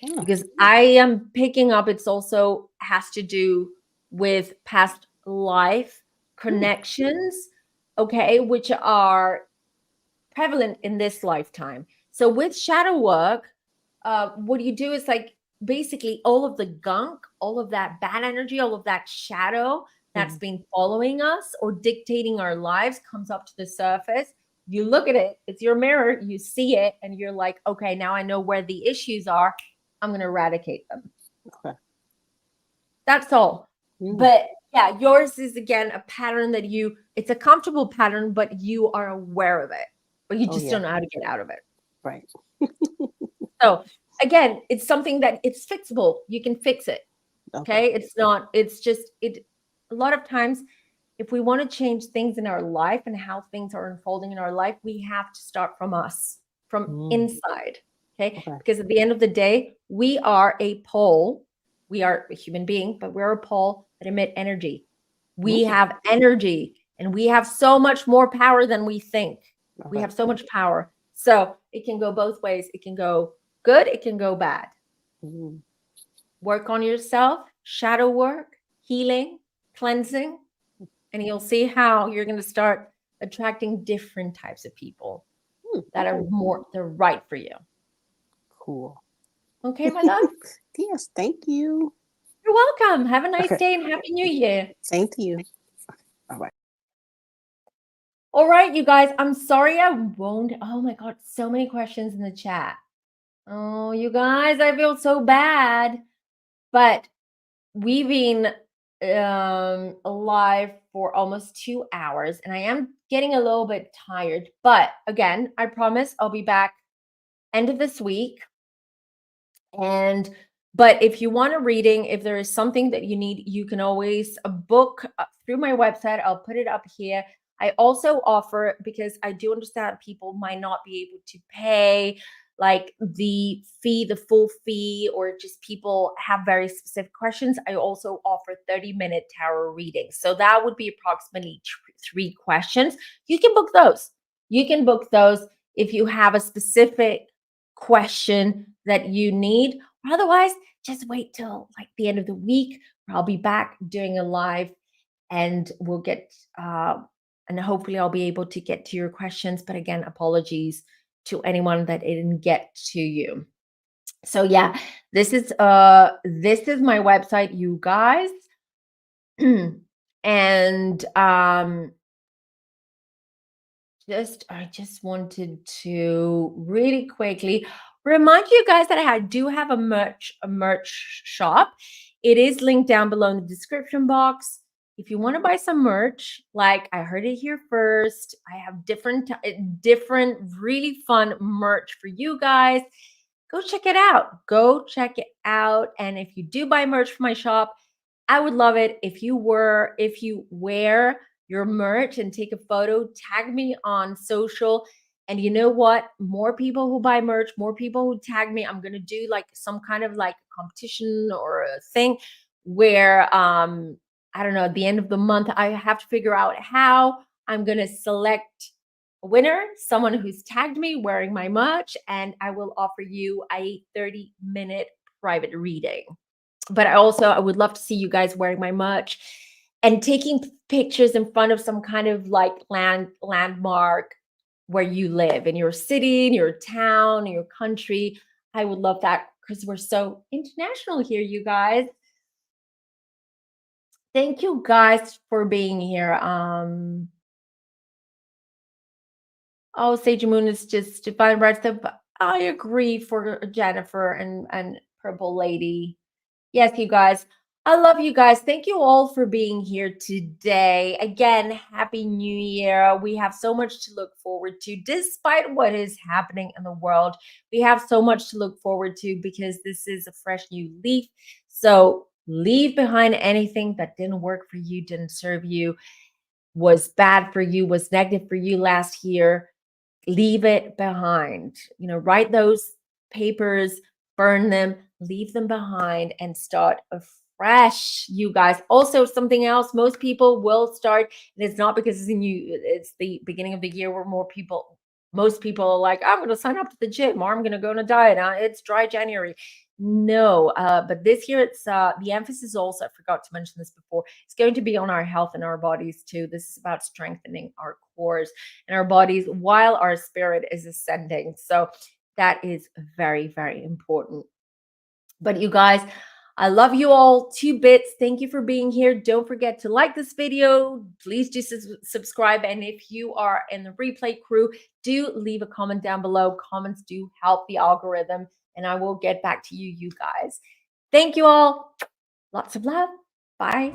Because I am picking up, it's also has to do with past life connections, okay, which are prevalent in this lifetime. So with shadow work, what you do is like basically all of the gunk, all of that bad energy, all of that shadow that's been following us or dictating our lives comes up to the surface. You look at it, it's your mirror, you see it, and you're like, okay, now I know where the issues are. I'm going to eradicate them. Okay. That's all. But yeah, yours is again a pattern that it's a comfortable pattern, but you are aware of it, but you just don't know how to get out of it. Right. So again, it's something that it's fixable. You can fix it. Okay. It's just, a lot of times, if we want to change things in our life and how things are unfolding in our life, we have to start from us, from inside. Okay. Because at the end of the day, we are a pole. We are a human being, but we're a pole that emit energy. We have energy and we have so much more power than we think. We have so much power. So it can go both ways. It can go good. It can go bad. Work on yourself, shadow work, healing, cleansing, and you'll see how you're going to start attracting different types of people that are they're right for you. Cool. Okay, my love? Yes, thank you. You're welcome. Have a nice day and Happy New Year. Same to you. All right. All right, you guys. I'm sorry I won't. Oh my God, so many questions in the chat. Oh, you guys, I feel so bad. But we've been alive for almost 2 hours and I am getting a little bit tired. But again, I promise I'll be back end of this week. But if you want a reading, if there is something that you need, you can always book through my website. I'll put it up here. I also offer, because I do understand people might not be able to pay like the fee, the full fee, or just people have very specific questions. I also offer 30-minute tarot readings. So that would be approximately 3 questions. You can book those. You can book those if you have a specific question that you need. Otherwise, just wait till like the end of the week where I'll be back doing a live and we'll get and hopefully I'll be able to get to your questions. But again, apologies to anyone that it didn't get to you. So yeah, this is my website, you guys. And I just wanted to really quickly remind you guys that I do have a merch shop. It is linked down below in the description box. if you want to buy some merch, like I heard it here first, I have different really fun merch for you guys. Go check it out. Go check it out. And if you do buy merch from my shop, I would love it if you wear your merch and take a photo, tag me on social. And you know what? More people who buy merch, more people who tag me. I'm gonna do like some kind of like competition or a thing where I don't know, at the end of the month, I have to figure out how I'm gonna select a winner, someone who's tagged me wearing my merch, and I will offer you a 30-minute private reading. But I would love to see you guys wearing my merch and taking pictures in front of some kind of like landmark where you live, in your city, in your town, in your country. I would love that because we're so international here, you guys. Thank you guys for being here. Oh, Sage Moon is just divine right stuff. I agree for Jennifer and Purple Lady. Yes, you guys. I love you guys. Thank you all for being here today. Again, Happy New Year. We have so much to look forward to, despite what is happening in the world. We have so much to look forward to because this is a fresh new leaf. So leave behind anything that didn't work for you, didn't serve you, was bad for you, was negative for you last year. Leave it behind. Write those papers, burn them, leave them behind, and start afresh, you guys. Also, something else, most people will start, and it's not because it's the beginning of the year where most people are like, I'm going to sign up to the gym, or I'm going to go on a diet. It's dry January. No, but this year it's the emphasis also, I forgot to mention this before, it's going to be on our health and our bodies too. This is about strengthening our cores and our bodies while our spirit is ascending. So that is very, very important. But you guys, I love you all 2 bits. Thank you for being here. Don't forget to like this video. Please do subscribe. And if you are in the replay crew, do leave a comment down below. Comments do help the algorithm, and I will get back to you guys. Thank you all. Lots of love. Bye.